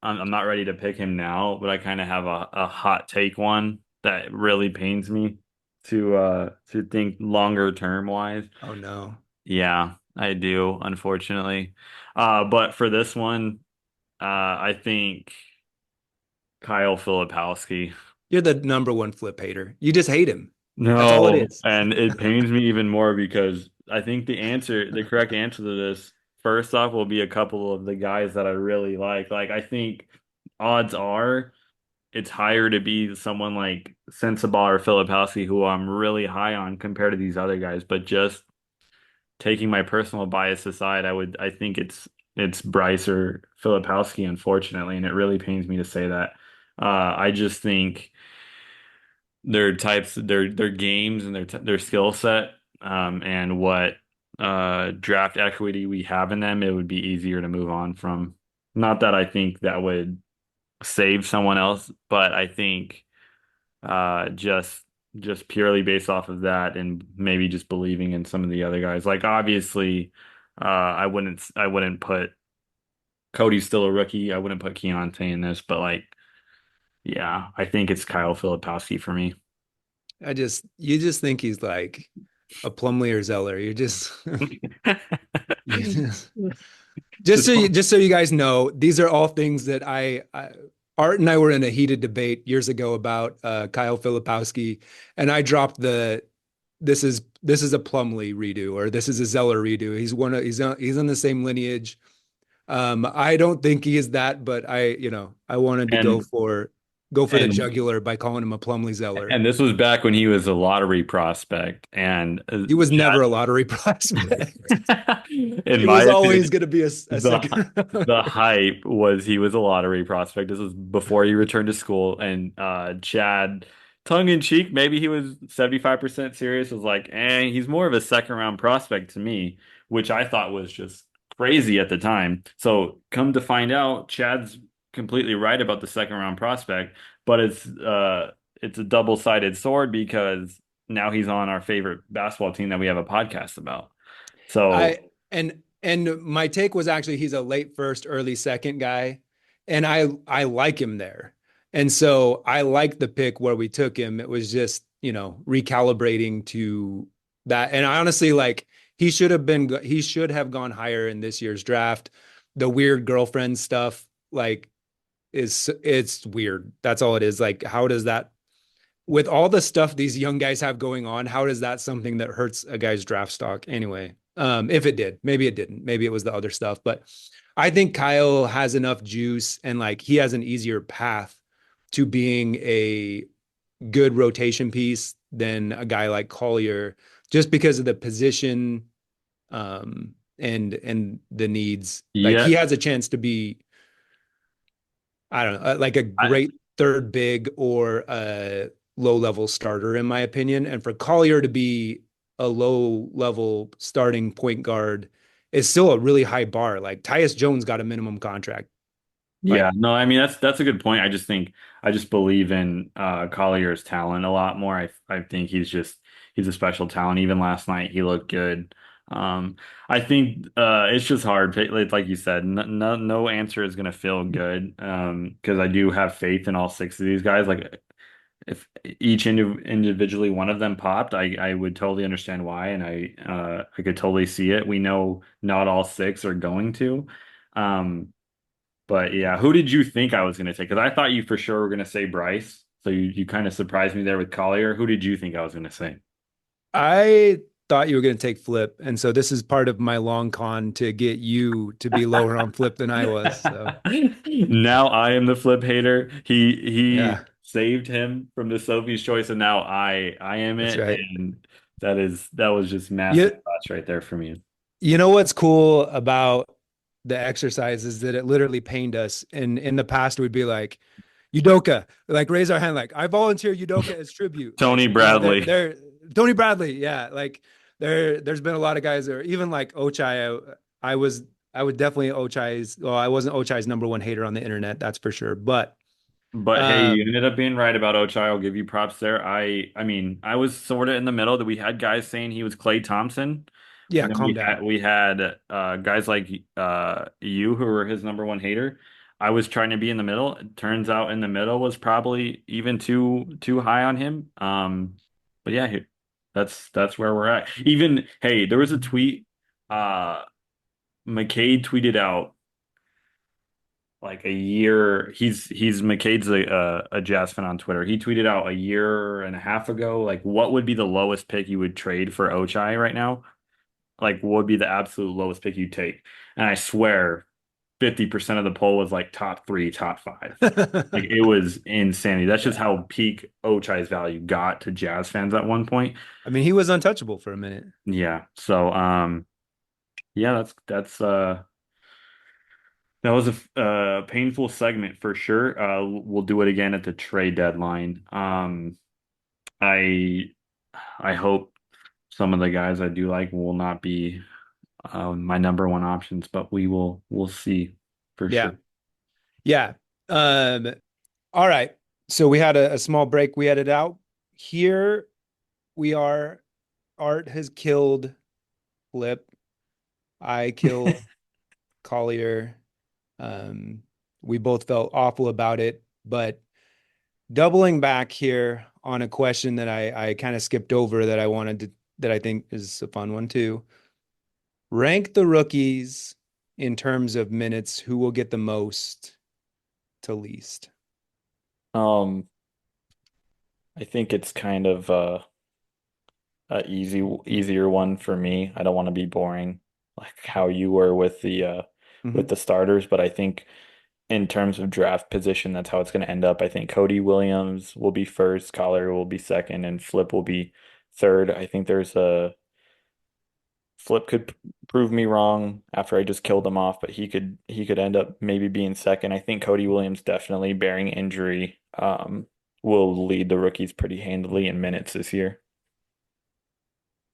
I'm not ready to pick him now, but I kind of have a hot take one that really pains me to think longer term wise. Oh no. Yeah, I do, unfortunately. But for this one, I think Kyle Filipowski. You're the number one flip hater. You just hate him. That's all it No, is. and it pains me even more because I think the correct answer to this, first off, will be a couple of the guys that I really like. Like, I think odds are it's higher to be someone like Sensabaugh or Filipowski, who I'm really high on compared to these other guys. But just taking my personal bias aside, I think it's Bryce or Filipowski, unfortunately, and it really pains me to say that. I just think their games and their skill set, and what draft equity we have in them, it would be easier to move on from. Not that I think that would save someone else, but I think just purely based off of that and maybe just believing in some of the other guys. Like, obviously, I wouldn't put Cody's still a rookie. I wouldn't put Keontae in this, but like, yeah, I think it's Kyle Filipowski for me. You just think he's like a Plumlee or Zeller. You're just, you Just just so you guys know, these are all things that Art and I were in a heated debate years ago about Kyle Filipowski, and I dropped the this is a Plumlee redo or this is a Zeller redo. He's on the same lineage. I don't think he is that, but I wanted to and go for the and jugular by calling him a Plumlee Zeller. and this was back when he was a lottery prospect, and He was never a Chad, lottery prospect. in He my was always opinion, going to be a the second the rounder. hype was he was a lottery prospect. This was before he returned to school, and Chad, tongue in cheek, maybe he was 75% serious, was like, he's more of a second round prospect to me, which I thought was just crazy at the time. So come to find out, Chad's completely right about the second round prospect, but it's a double-sided sword because now he's on our favorite basketball team that we have a podcast about. I So and my take was actually he's a late first, early second guy, and I like him there. And so I like the pick where we took him. It was just, recalibrating to that. And I honestly like he should have gone higher in this year's draft. The weird girlfriend stuff like it's weird. That's all it is. Like, how does that, with all the stuff these young guys have going on, how is that something that hurts a guy's draft stock anyway? If it did, maybe it didn't. Maybe it was the other stuff. But I think Kyle has enough juice and like he has an easier path to being a good rotation piece than a guy like Collier, just because of the position and the needs. Like he yeah, has a chance to be, I don't know, like a I, great third big or a low level starter, in my opinion. And for Collier to be a low level starting point guard is still a really high bar. Like Tyus Jones got a minimum contract. yeah, Like no, I mean that's a good point. I just believe in Collier's talent a lot more. I think he's a special talent. Even last night he looked good. Um, I think it's just hard. Like you said, no answer is gonna feel good. Because I do have faith in all six of these guys. Like if each individually one of them popped, I would totally understand why, and I could totally see it. We know not all six are going to. Um, but yeah, who did you think I was gonna take? Because I thought you for sure were gonna say Bryce. So you kind of surprised me there with Collier. Who did you think I was gonna say? I thought you were going to take Flip, and so this is part of my long con to get you to be lower on Flip than I was. So Now I am the flip hater. He yeah, saved him from the Sophie's choice, and now I am that's it, right. and that was just massive You thoughts right there for me. you know what's cool about the exercise is that it literally pained us. And in the past, we'd be like, Udoka, like raise our hand, like I volunteer Udoka as tribute. Like, Tony you know, Bradley. Tony Bradley, yeah, like there's been a lot of guys there, even like Ochai. I was I would definitely Ochai's. Well, I wasn't Ochai's number one hater on the internet, that's for sure. But But hey, you um, ended up being right about Ochai. I'll give you props there. I mean, I was sort of in the middle that we had guys saying he was Klay Thompson, yeah, and then calm down. we had guys like you who were his number one hater. I was trying to be in the middle. It turns out in the middle was probably even too high on him. But yeah, that's where we're at. Even hey, there was a tweet McCade tweeted out like a year. He's McCade's a Jazz fan on Twitter. He tweeted out a year and a half ago, like what would be the lowest pick you would trade for Ochai right now? Like what would be the absolute lowest pick you'd take? And I swear 50% of the poll was like top three, top five. Like it was insanity. That's just Yeah, how peak Ochai's value got to Jazz fans at one point. I mean he was untouchable for a minute. Yeah. So yeah, that was a painful segment for sure. We'll do it again at the trade deadline. I I hope some of the guys I do like will not be my number one options, but we'll see for Yeah, sure. yeah. Um, all right. So we had a small break. We edited out. Here we are. Art has killed Flip. I killed Collier. Um, we both felt awful about it, but doubling back here on a question that I kind of skipped over that I wanted to that I think is a fun one too. Rank the rookies in terms of minutes, who will get the most to least. Um, I think it's kind of a easier one for me. I don't want to be boring like how you were with Mhm. the starters, but I think in terms of draft position, that's how it's going to end up. I think Cody Williams will be first, Collier will be second, and Flip will be third. I think there's a Flip could prove me wrong after I just killed him off, but he could end up maybe being second. I think Cody Williams definitely bearing injury will lead the rookies pretty handily in minutes this year.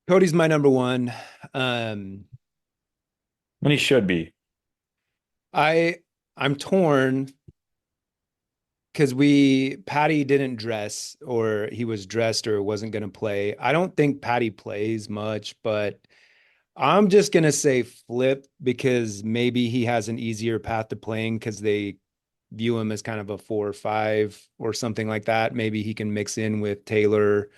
Cody's my number one. Um, And he should be. I I'm torn because we Patty didn't dress or he was dressed or wasn't going to play. I don't think Patty plays much, but I'm just going to say Flip because maybe he has an easier path to playing because they view him as kind of a 4 or 5 or something like that. Maybe he can mix in with Taylor,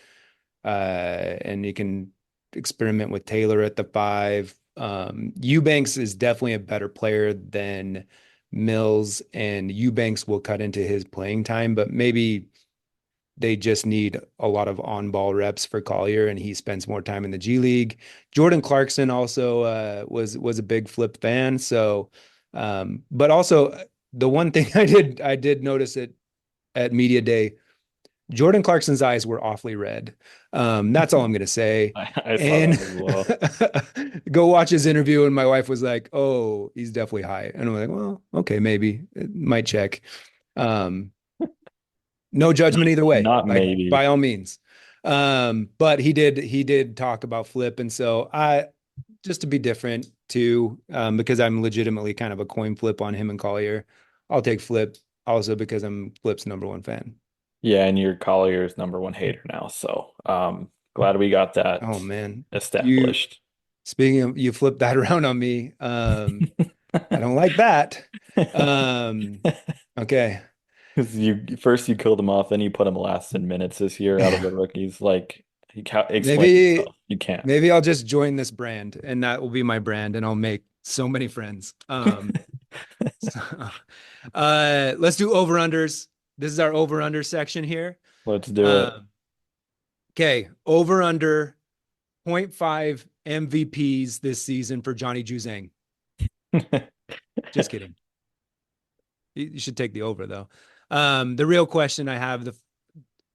and he can experiment with Taylor at the 5. Eubanks is definitely a better player than Mills, and Eubanks will cut into his playing time, but maybe they just need a lot of on-ball reps for Collier, and he spends more time in the G League. Jordan Clarkson also was a big Flip fan, so but also the one thing I did notice it at media day, Jordan Clarkson's eyes were awfully red. That's all I'm going to say. I saw And that as well. go watch his interview. And my wife was like, "Oh, he's definitely high." And I'm like, "Well, okay, maybe it might check." Um, no judgment either way, Not like maybe. by all means. But he did talk about Flip, and so I just to be different too, because I'm legitimately kind of a coin flip on him and Collier. I'll take Flip also because I'm Flip's number one fan. Yeah, and your Collier's number one hater now. So glad we got that Oh man, you established. Speaking of, you flipped that around on me. I don't like that. Um, okay. Because you killed him off, then you put him last in minutes this year out of the rookies. Like explain Maybe yourself. You can't. maybe I'll just join this brand and that will be my brand and I'll make so many friends. So, let's do over unders. This is our over under section here. Let's do it. Um, okay, over under zero point 0.5 MVPs this season for Johnny Juzang. Just kidding. You should take the over though. The real question I have, the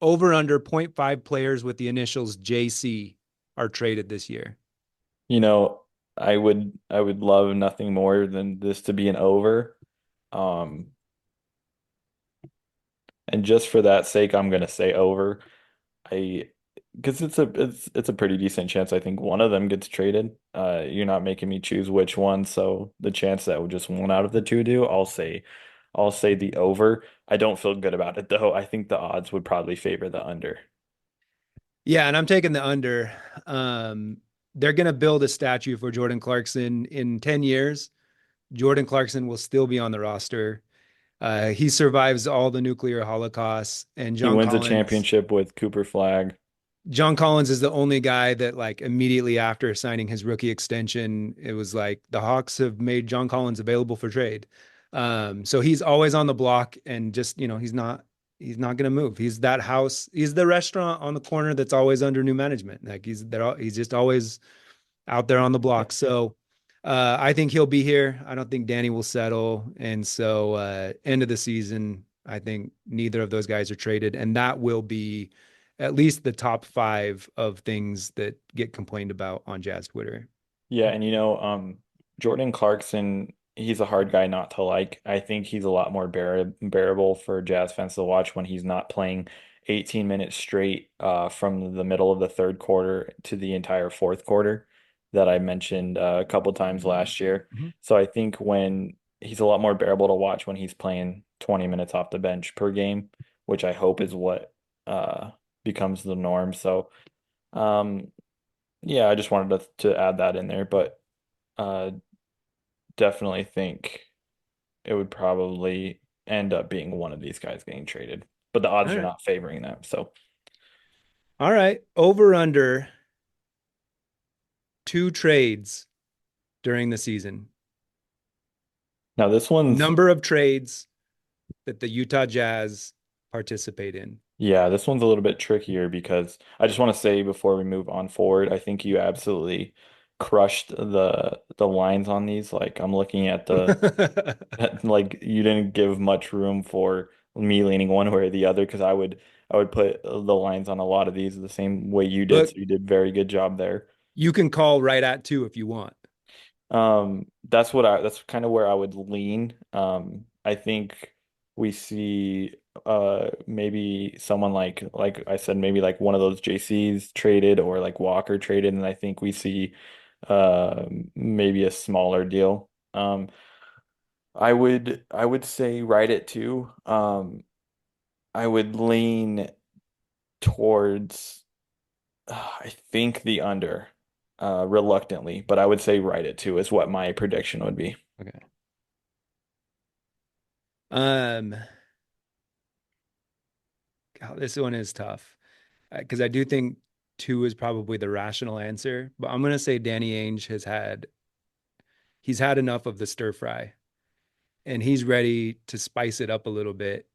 over under zero point 0.5 players with the initials JC are traded this year. You know, I would love nothing more than this to be an over. Um, and just for that sake, I'm gonna say over. I because it's a pretty decent chance I think one of them gets traded. You're not making me choose which one, so the chance that just one out of the two do, I'll say the over. I don't feel good about it though. I think the odds would probably favor the under. Yeah, and I'm taking the under. They're going to build a statue for Jordan Clarkson in 10 years. Jordan Clarkson will still be on the roster. He survives all the nuclear holocausts, and He wins a championship with Cooper Flag. John Collins is the only guy that like immediately after signing his rookie extension, it was like the Hawks have made John Collins available for trade. So he's always on the block and just, he's not going to move. He's that house. He's the restaurant on the corner that's always under new management. Like he's there. He's just always out there on the block. So I think he'll be here. I don't think Danny will settle. And so end of the season, I think neither of those guys are traded. And that will be at least the top five of things that get complained about on Jazz Twitter. Yeah, and Jordan Clarkson, he's a hard guy not to like. I think he's a lot more bearable for Jazz fans to watch when he's not playing 18 minutes straight from the middle of the third quarter to the entire fourth quarter that I mentioned a couple times last year. Mhm. So I think when he's a lot more bearable to watch when he's playing 20 minutes off the bench per game, which I hope is what becomes the norm. So um yeah, I just wanted to add that in there, but uh, definitely think it would probably end up being one of these guys getting traded. But the odds All are right. not favoring them. So All right. Over under two trades during the season. now this one's, Number of trades that the Utah Jazz participate in. yeah, this one's a little bit trickier because I just want to say before we move on forward, I think you absolutely crushed the lines on these. Like I'm looking at like you didn't give much room for me leaning one way or the other because I would put the lines on a lot of these the same way you did. So Look, you did very good job there. you can call right at two if you want. That's kind of where I would lean. I think we see maybe someone like I said, maybe like one of those JCs traded or like Walker traded, and I think we see maybe a smaller deal. I would say write it too. I would lean towards I think the under reluctantly, but I would say write it too is what my prediction would be. Okay. Um, God, this one is tough because I do think two is probably the rational answer, but I'm gonna say Danny Ainge he's had enough of the stir fry and he's ready to spice it up a little bit.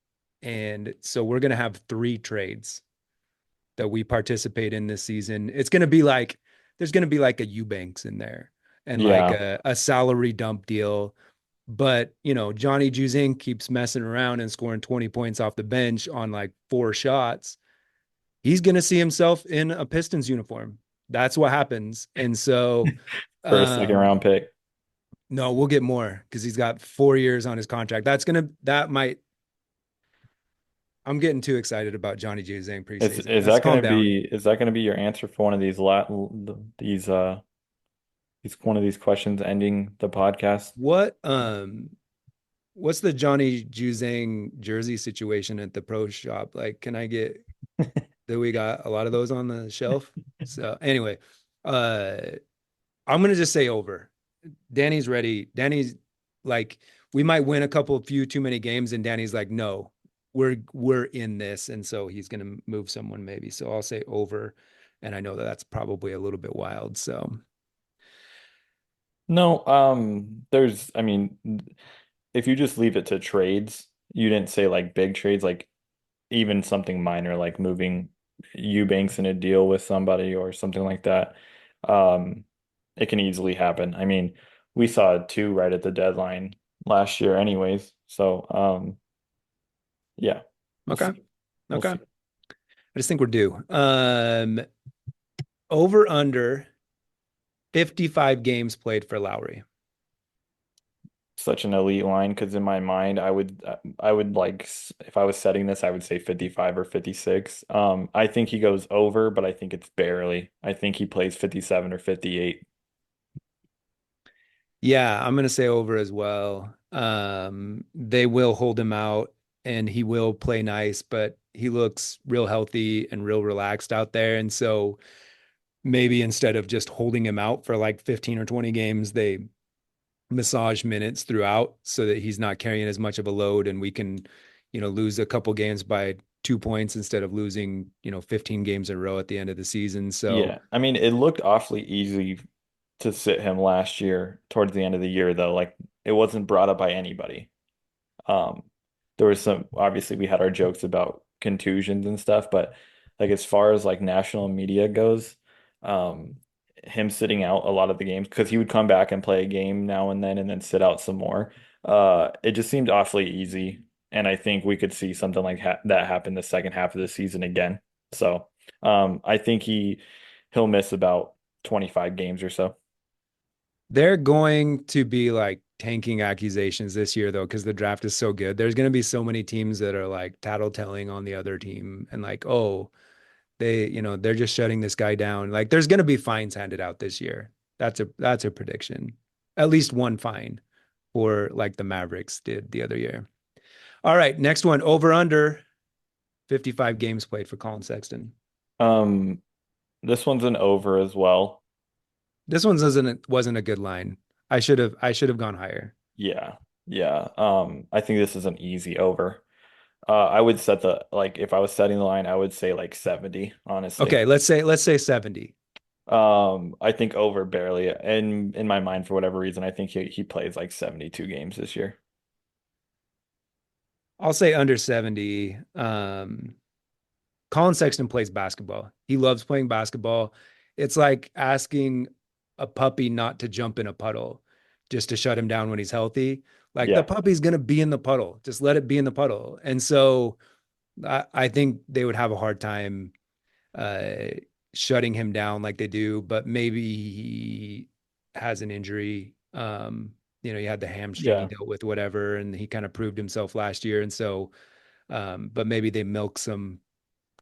And so we're gonna have three trades that we participate in this season. It's gonna be like there's gonna be like a Eubanks in there and like Yeah, a salary dump deal. But Johnny Juzink keeps messing around and scoring 20 points off the bench on like four shots. He's going to see himself in a Pistons uniform. That's what happens. And so, for a second um, round pick. no, we'll get more because he's got 4 years on his contract. That might, I'm getting too excited about Johnny Juzang Is preseason. is Let's that calm gonna down. be is that gonna be your answer for one of these one of these questions ending the podcast? What, what's the Johnny Juzang jersey situation at the pro shop? Like, can I get that we got a lot of those on the shelf. So anyway, uh I'm gonna just say over. Danny's ready. Danny's like, we might win a couple few too many games, and Danny's like, no, we're in this, and so he's gonna move someone maybe. So I'll say over, and I know that that's probably a little bit wild. So No, I mean, if you just leave it to trades, you didn't say like big trades, like even something minor, like moving Eubanks in a deal with somebody or something like that. Um, it can easily happen. I mean, we saw it too right at the deadline last year anyways. So, yeah, we'll okay, see. We'll okay. see. I just think we're due. Over under 55 games played for Lowry. Such an elite line because in my mind I would like if I was setting this I would say 55 or 56. I think he goes over, but I think it's barely. I think he plays 57 or 58. Yeah, I'm gonna say over as well. They will hold him out and he will play nice, but he looks real healthy and real relaxed out there. And so maybe instead of just holding him out for like 15 or 20 games, they massage minutes throughout so that he's not carrying as much of a load and we can, lose a couple games by 2 points instead of losing, 15 games in a row at the end of the season. So Yeah, I mean it looked awfully easy to sit him last year towards the end of the year though. Like it wasn't brought up by anybody. Um, there was some, obviously we had our jokes about contusions and stuff, but like as far as like national media goes, um, him sitting out a lot of the games because he would come back and play a game now and then sit out some more. It just seemed awfully easy, and I think we could see something like ha that happen the second half of the season again. So, I think he'll miss about 25 games or so. they're going to be like tanking accusations this year, though, because the draft is so good. There's going to be so many teams that are like tattletelling on the other team and like, oh, they're just shutting this guy down. Like, there's going to be fines handed out this year. That's a prediction. At least one fine for like the Mavericks did the other year. All right, next one, over under 55 games played for Colin Sexton. Um, this one's an over as well. This one wasn't a good line. I should have gone higher. Yeah. Yeah. I think this is an easy over. I would set the like if I was setting the line, I would say like 70, honestly. Okay, let's say 70. I think over barely. And in my mind, for whatever reason, I think he plays like 72 games this year. I'll say under 70. Colin Sexton plays basketball. He loves playing basketball. It's like asking a puppy not to jump in a puddle just to shut him down when he's healthy. Like the Yeah. puppy's going to be in the puddle. Just let it be in the puddle. And so I think they would have a hard time uh, shutting him down like they do, but maybe he has an injury. He had the hamstring he Yeah. dealt with, whatever, and he kind of proved himself last year. And so, but maybe they milk some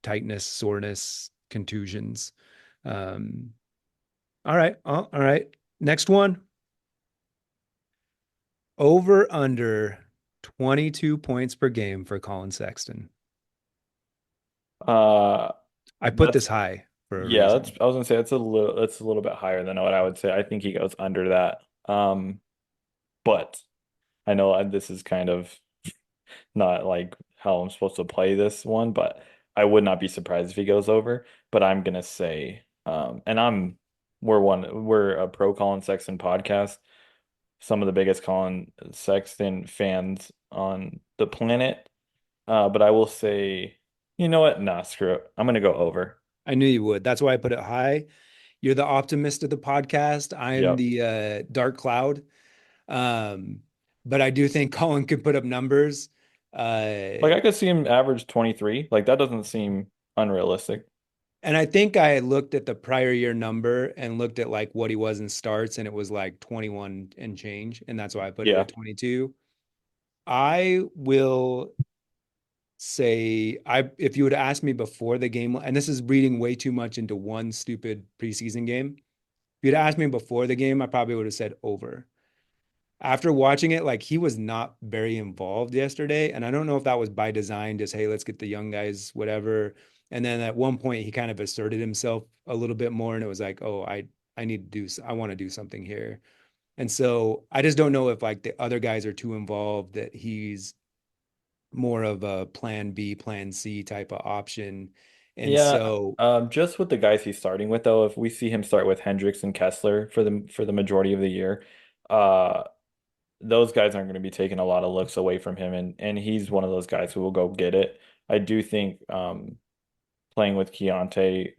tightness, soreness, contusions. Um, all right. Next one, over under 22 points per game for Colin Sexton. Uh, I put that's this high for a yeah, that's reason. I was gonna say that's a little bit higher than what I would say. I think he goes under that. But I know this is kind of not like how I'm supposed to play this one, but I would not be surprised if he goes over. But I'm gonna say, and we're a pro Colin Sexton podcast, some of the biggest Colin Sexton fans on the planet. But I will say, you know what? Nah, screw it. I'm gonna go over. I knew you would. That's why I put it high. You're the optimist of the podcast. I'm Yep. the dark cloud. Um, but I do think Colin could put up numbers. Like Uh, I could see him average 23. Like that doesn't seem unrealistic. and I think I looked at the prior year number and looked at like what he was in starts, and it was like 21 and change. And that's why I put it Yeah. at 22. I will say if you would ask me before the game, and this is reading way too much into one stupid preseason game. If you'd asked me before the game, I probably would have said over. After watching it, like he was not very involved yesterday. And I don't know if that was by design, just, hey, let's get the young guys, whatever. And then at one point he kind of asserted himself a little bit more. And it was like, oh, I I want to do something here. And so I just don't know if like the other guys are too involved that he's more of a plan B, plan C type of option. And Yeah, so, just with the guys he's starting with though, if we see him start with Hendricks and Kessler for the majority of the year, uh those guys aren't going to be taking a lot of looks away from him, and he's one of those guys who will go get it. I do think playing with Keontae,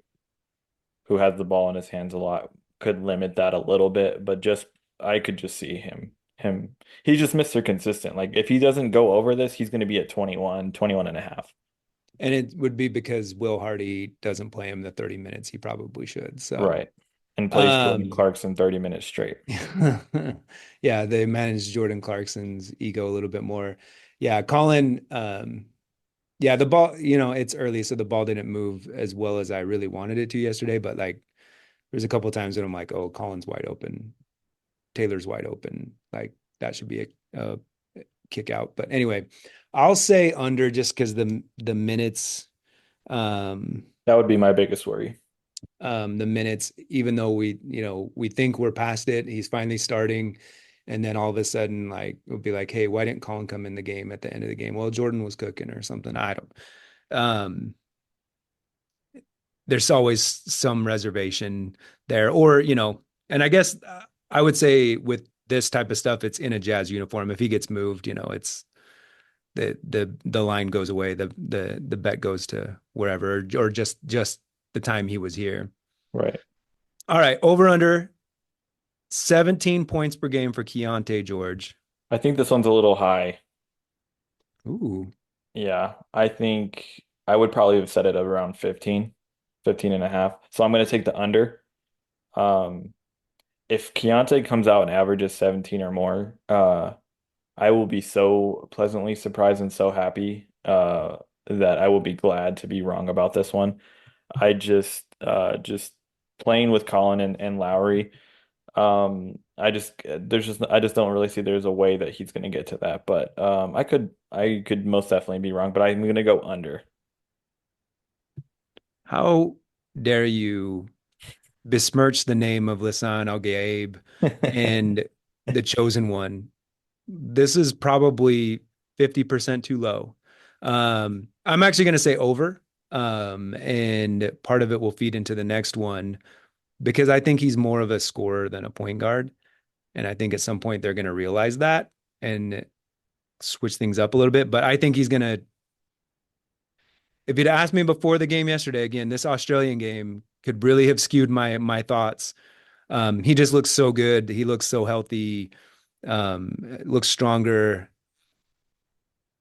who has the ball in his hands a lot, could limit that a little bit, but just I could just see him he's just Mr. Consistent. Like if he doesn't go over this, he's going to be at 21, 21 and a half. and it would be because Will Hardy doesn't play him the 30 minutes he probably should. So, Right. And plays Jordan um, Clarkson 30 minutes straight. yeah, they managed Jordan Clarkson's ego a little bit more. Yeah, Colin, yeah, the ball, it's early, so the ball didn't move as well as I really wanted it to yesterday, but like there's a couple of times that I'm like, oh, Colin's wide open, Taylor's wide open. Like that should be a kick out. But anyway, I'll say under just because the minutes, um, That would be my biggest worry. the minutes, even though we think we're past it, he's finally starting. And then all of a sudden, like it'll be like, hey, why didn't Colin come in the game at the end of the game? Well, Jordan was cooking or something. I don't. Um, there's always some reservation there, or and I guess I would say with this type of stuff, it's in a Jazz uniform. If he gets moved, it's the line goes away, the bet goes to wherever, or just the time he was here. Right. All right, over under 17 points per game for Keontae George. I think this one's a little high. Ooh, Yeah, I think I would probably have set it around 15, 15 and a half. So I'm going to take the under. Um, if Keontae comes out and averages 17 or more, I will be so pleasantly surprised and so happy that I will be glad to be wrong about this one. I just playing with Colin and Lowry. I just don't really see there's a way that he's going to get to that, but I could most definitely be wrong, but I'm going to go under. how dare you besmirch the name of Lisan Al Gaib and the chosen one? This is probably 50% too low. I'm actually going to say over. And part of it will feed into the next one because I think he's more of a scorer than a point guard. And I think at some point they're going to realize that and switch things up a little bit. But I think he's going to, if you'd asked me before the game yesterday, again, this Australian game could really have skewed my thoughts. He just looks so good. He looks so healthy, looks stronger.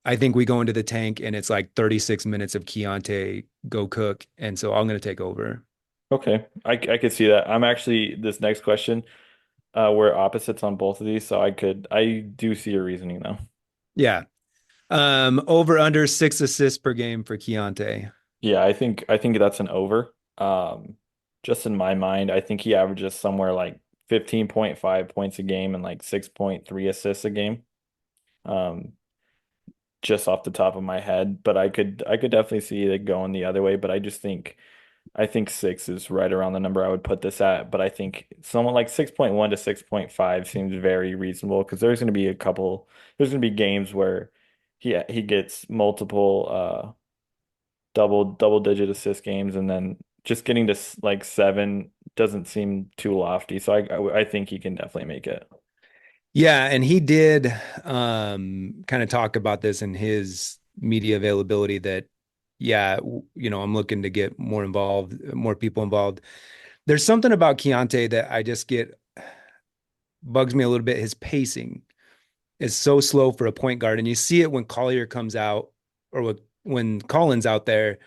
I think we go into the tank and it's like 36 minutes of Keontae go cook. And so I'm going to take over. Okay, I could see that. I'm actually this next question, we're opposites on both of these, so I do see your reasoning though. Yeah. Over under 6 assists per game for Keontae. Yeah, I think that's an over. Just in my mind, I think he averages somewhere like 15.5 points a game and like 6.3 assists a game. Um, just off the top of my head, but I could definitely see it going the other way, but I think 6 is right around the number I would put this at, but I think someone like 6.1 to 6.5 seems very reasonable because there's going to be games where he gets multiple double digit assist games, and then just getting to like 7 doesn't seem too lofty. So I think he can definitely make it. Yeah, and he did kind of talk about this in his media availability that yeah, I'm looking to get more involved, more people involved. There's something about Keontae that I just get bugs me a little bit. His pacing is so slow for a point guard, and you see it when Collier comes out or when Collins out there,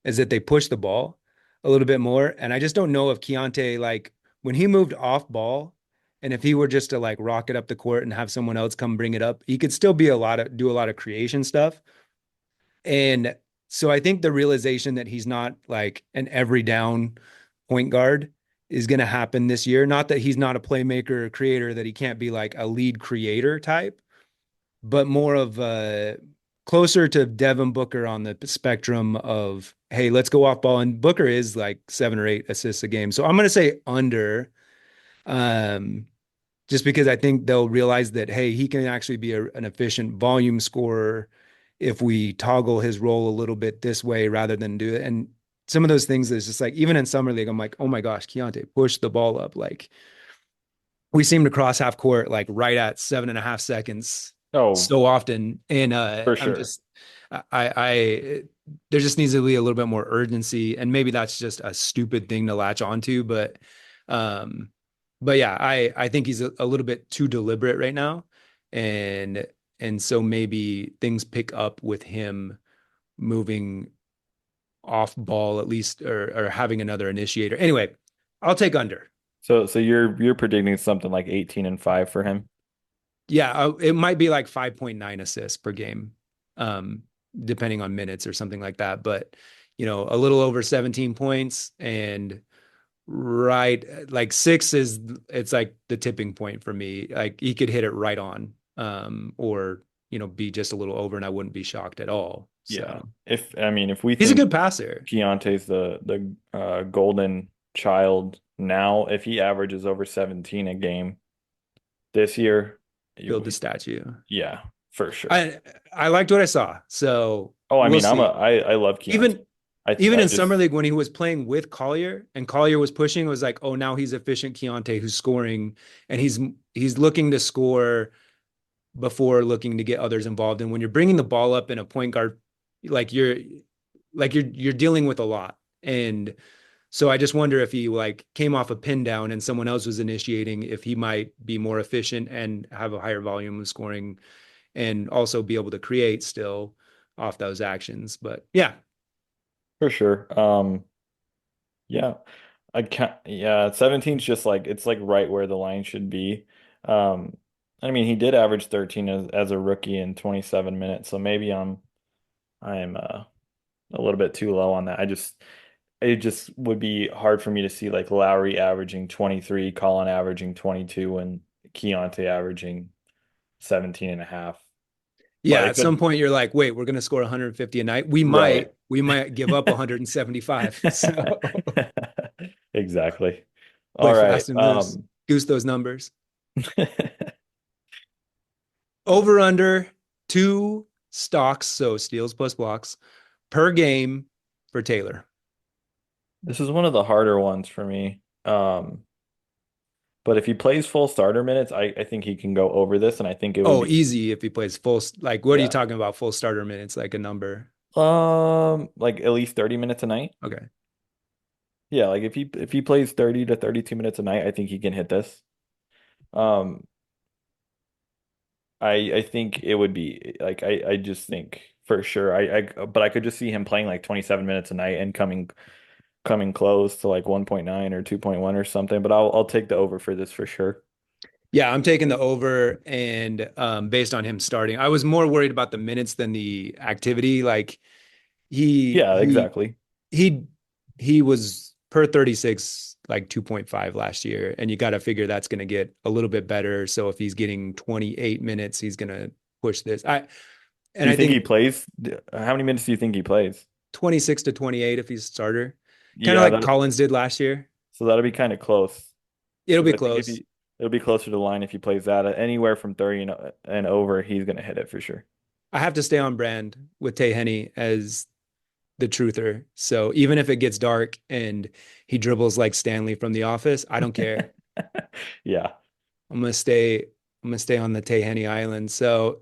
is that they push the ball a little bit more. And I just don't know if Keontae, like when he moved off ball, and if he were just to like rock it up the court and have someone else come bring it up, he could still be do a lot of creation stuff. And so I think the realization that he's not like an every down point guard is going to happen this year. Not that he's not a playmaker or creator, that he can't be like a lead creator type, but more of closer to Devin Booker on the spectrum of, hey, let's go off ball. And Booker is like 7 or 8 assists a game. So I'm going to say under. Um, just because I think they'll realize that, hey, he can actually be an efficient volume scorer if we toggle his role a little bit this way rather than do it. And some of those things is just like, even in summer league, I'm like, oh my gosh, Keontae, push the ball up. Like we seem to cross half court like right at 7.5 seconds Oh, so often. And for I'm sure. just I there just needs to be a little bit more urgency. And maybe that's just a stupid thing to latch onto, um yeah, I think he's a little bit too deliberate right now. And so maybe things pick up with him moving off ball at least, or having another initiator. Anyway, I'll take under. So you're predicting something like 18-5 for him. Yeah, it might be like 5.9 assists per game, um, depending on minutes or something like that. But, a little over 17 points, and right, like six is, it's like the tipping point for me. Like he could hit it right on, or, be just a little over and I wouldn't be shocked at all. Yeah. So If I mean if we he's a think good passer. Keontae's the golden child now, if he averages over 17 a game this year, Build the you, statue. yeah, for sure. I liked what I saw. So Oh, I we'll mean, see. I love Keontae. Even even I in summer just league when he was playing with Collier and Collier was pushing, it was like, oh, now he's efficient Keontae who's scoring, and he's looking to score before looking to get others involved. And when you're bringing the ball up in a point guard, like you're dealing with a lot. And so I just wonder if he like came off a pin down and someone else was initiating, if he might be more efficient and have a higher volume of scoring and also be able to create still off those actions. But yeah, for sure. Yeah. I can't, yeah, 17's just like it's like right where the line should be. Um, I mean, he did average 13 as a rookie in 27 minutes, so maybe I'm a little bit too low on that. It just would be hard for me to see like Lowry averaging 23, Colin averaging 22, and Keontae averaging 17 and a half. But yeah, it at some could, point you're like, wait, we're going to score 150 a night. We right. might, we might give up 175. So Exactly. All play right. fast and loose, goose those numbers. Over under two stocks, so steals plus blocks per game for Taylor. This is one of the harder ones for me. But if he plays full starter minutes, I think he can go over this, and I think it would Oh, be, easy if he plays full. Like, what are you yeah. talking about? Full starter minutes, like a number. Like at least 30 minutes a night. Okay. Yeah, like if he plays 30 to 32 minutes a night, I think he can hit this. Um, I think it would be like I just think for sure. But I could just see him playing like 27 minutes a night and coming close to like 1.9 or 2.1 or something, but I'll take the over for this for sure. Yeah, I'm taking the over, and based on him starting, I was more worried about the minutes than the activity. Like he Yeah, he exactly. he he was per 36 like 2.5 last year, and you got to figure that's going to get a little bit better. So if he's getting 28 minutes, he's going to push this. Do And you I think he think plays? How many minutes do you think he plays? 26 to 28 if he's a starter, kind of Yeah, like that Collins did last year. so that'll be kind of close It'll because be I think if close. he it'll be closer to the line if he plays that anywhere from 30 and over, he's gonna hit it for sure. I have to stay on brand with Tay Henney as the truther. So even if it gets dark and he dribbles like Stanley from The Office, I don't care. Yeah. I'm gonna stay. I'm gonna stay on the Tay Henney Island. So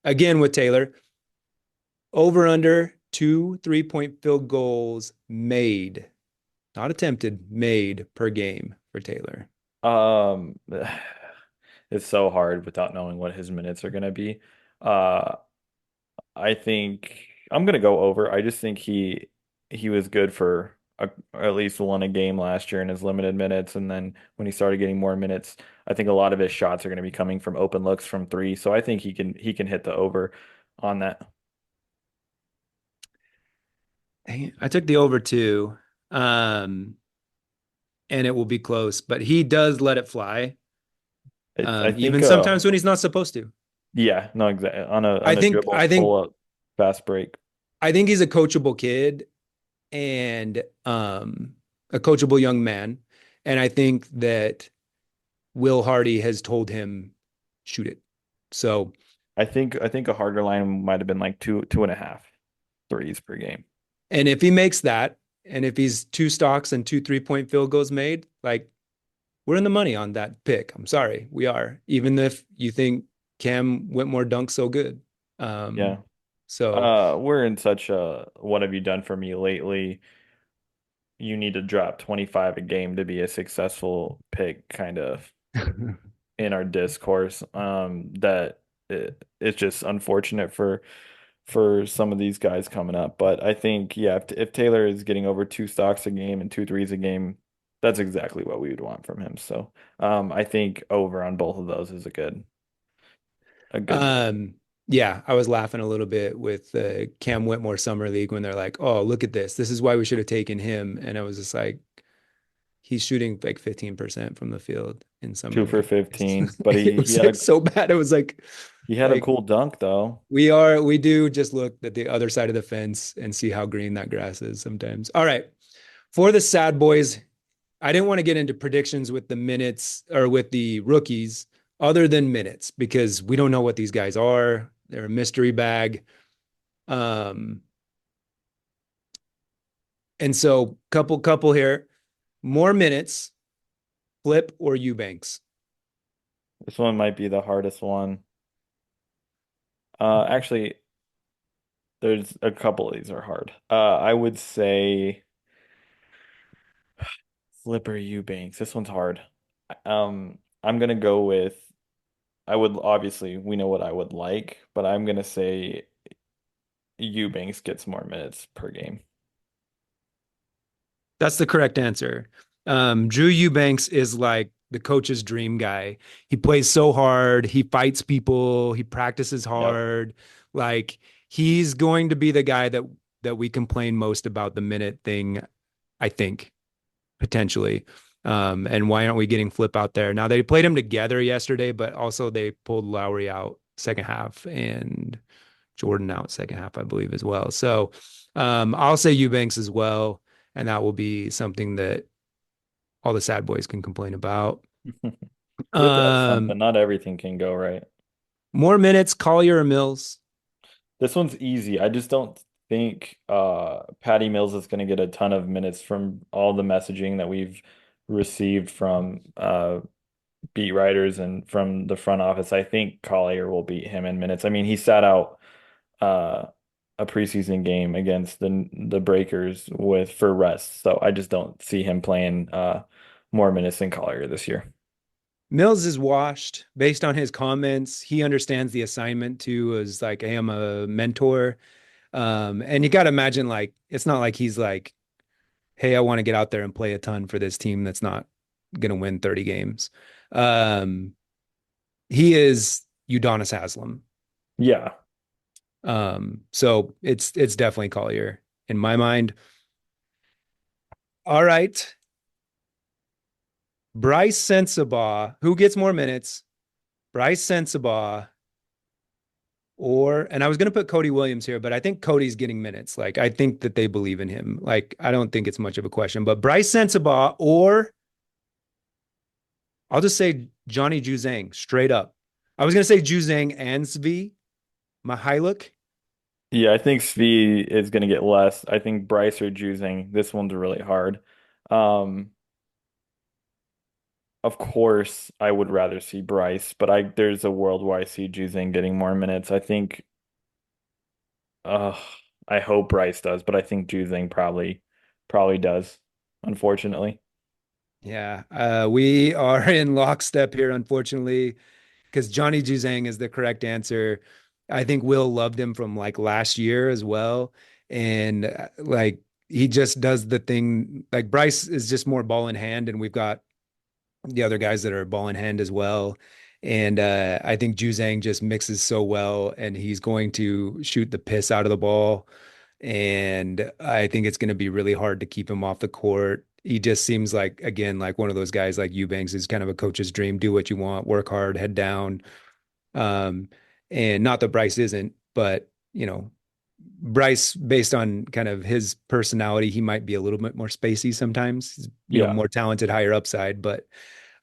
again with Taylor, over under 2 3-point field goals made, not attempted, made per game for Taylor. Um, it's so hard without knowing what his minutes are gonna be. Uh, I think I'm gonna go over. I just think he was good for at least one a game last year in his limited minutes, and then when he started getting more minutes, I think a lot of his shots are gonna be coming from open looks from three. So I think he can hit the over on that. I took the over two, um, and it will be close, but he does let it fly, I even think sometimes when he's not supposed to. yeah, no, exactly on a I think dribble I think pull up fast break. I think he's a coachable kid, and a coachable young man. And I think that Will Hardy has told him shoot it. So, I think a harder line might have been like two and a half threes per game. and if he makes that, and if he's two stocks and two 3-point field goals made, like we're in the money on that pick. I'm sorry, we are. Even if you think Cam Whitmore dunked so good. Yeah. Um, so We're in such a what have you done for me lately? You need to drop 25 a game to be a successful pick kind of in our discourse. That it's just unfortunate for some of these guys coming up. But I think, yeah, if Taylor is getting over two stocks a game and two threes a game, that's exactly what we would want from him. So I think over on both of those is a good pick. Um, yeah, I was laughing a little bit with Cam Whitmore Summer League when they're like, "Oh, look at this. This is why we should have taken him." And I was just like, he's shooting like 15% from the field in Summer Two for League. 15, but It was like so bad. It was he had a like cool dunk though. we do just look at the other side of the fence and see how green that grass is sometimes. All right. For the sad boys, I didn't want to get into predictions with the minutes or with the rookies other than minutes because we don't know what these guys are. They're a mystery bag. Um, and so couple here, more minutes, Flip or Eubanks. This one might be the hardest one. Actually, there's a couple of these are hard. I would say Flipper Eubanks. This one's hard. I'm gonna go with I would obviously we know what I would like, but I'm gonna say Eubanks gets more minutes per game. That's the correct answer. Drew Eubanks is like the coach's dream guy. He plays so hard. He fights people. He practices Yep. hard. Like he's going to be the guy that we complain most about the minute thing, I think, potentially. And why aren't we getting Flip out there? Now they played him together yesterday, but also they pulled Lowry out second half and Jordan out second half, I believe, as well. So I'll say Eubanks as well, and that will be something that all the sad boys can complain about. We have to have something. Um, Not everything can go right. More minutes, Collier or Mills? This one's easy. I just don't think Patty Mills is going to get a ton of minutes from all the messaging that we've received from beat writers and from the front office. I think Collier will beat him in minutes. I mean, he sat out uh, a preseason game against the Breakers with for rest, so I just don't see him playing more minutes than Collier this year. Mills is washed based on his comments. He understands the assignment too, as like, hey, I'm a mentor. And you got to imagine like it's not like he's like, hey, I want to get out there and play a ton for this team that's not going to win 30 games. Um, he is Udonis Haslam. Yeah, So it's definitely Collier in my mind. All right. Bryce Sensabaugh, who gets more minutes? Bryce Sensabaugh and I was going to put Cody Williams here, but I think Cody's getting minutes. Like I think that they believe in him. Like I don't think it's much of a question, but Bryce Sensabaugh or I'll just say Johnny Juzang straight up. I was going to say Juzang and Svi Mihailuk. yeah. I think Svi is going to get less. I think Bryce or Juzang. This one's really hard. Um, Of course, I would rather see Bryce, but I there's a world where I see Juzang getting more minutes. I think uh I hope Bryce does, but I think Juzang probably does, unfortunately. Yeah, we are in lockstep here, unfortunately, because Johnny Juzang is the correct answer. I think Will loved him from like last year as well. And like he just does the thing. Like Bryce is just more ball in hand, and we've got the other guys that are ball in hand as well. And I think Juzang just mixes so well, and he's going to shoot the piss out of the ball. And I think it's going to be really hard to keep him off the court. He just seems like, again, like one of those guys like Eubanks is kind of a coach's dream. Do what you want, work hard, head down. Um, and not that Bryce isn't, but Bryce, based on kind of his personality, he might be a little bit more spacey sometimes. He's, Yeah. more talented, higher upside, but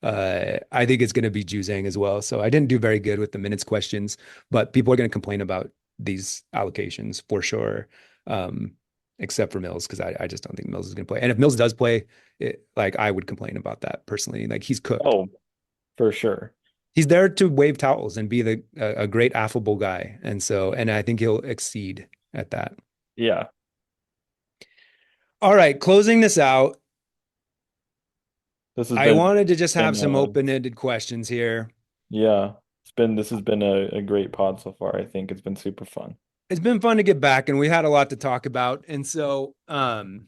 I think it's going to be Juzang as well. So I didn't do very good with the minutes questions, but people are going to complain about these allocations for sure. Um, except for Mills, because I just don't think Mills is going to play. And if Mills does play, like I would complain about that personally. Like he's cooked. Oh, for sure. He's there to wave towels and be a great affable guy. And I think he'll exceed at that. Yeah, All right, closing this out, this has I been wanted to just have been some open-ended questions here. yeah, this has been a great pod so far. I think it's been super fun. It's been fun to get back and we had a lot to talk about. And so and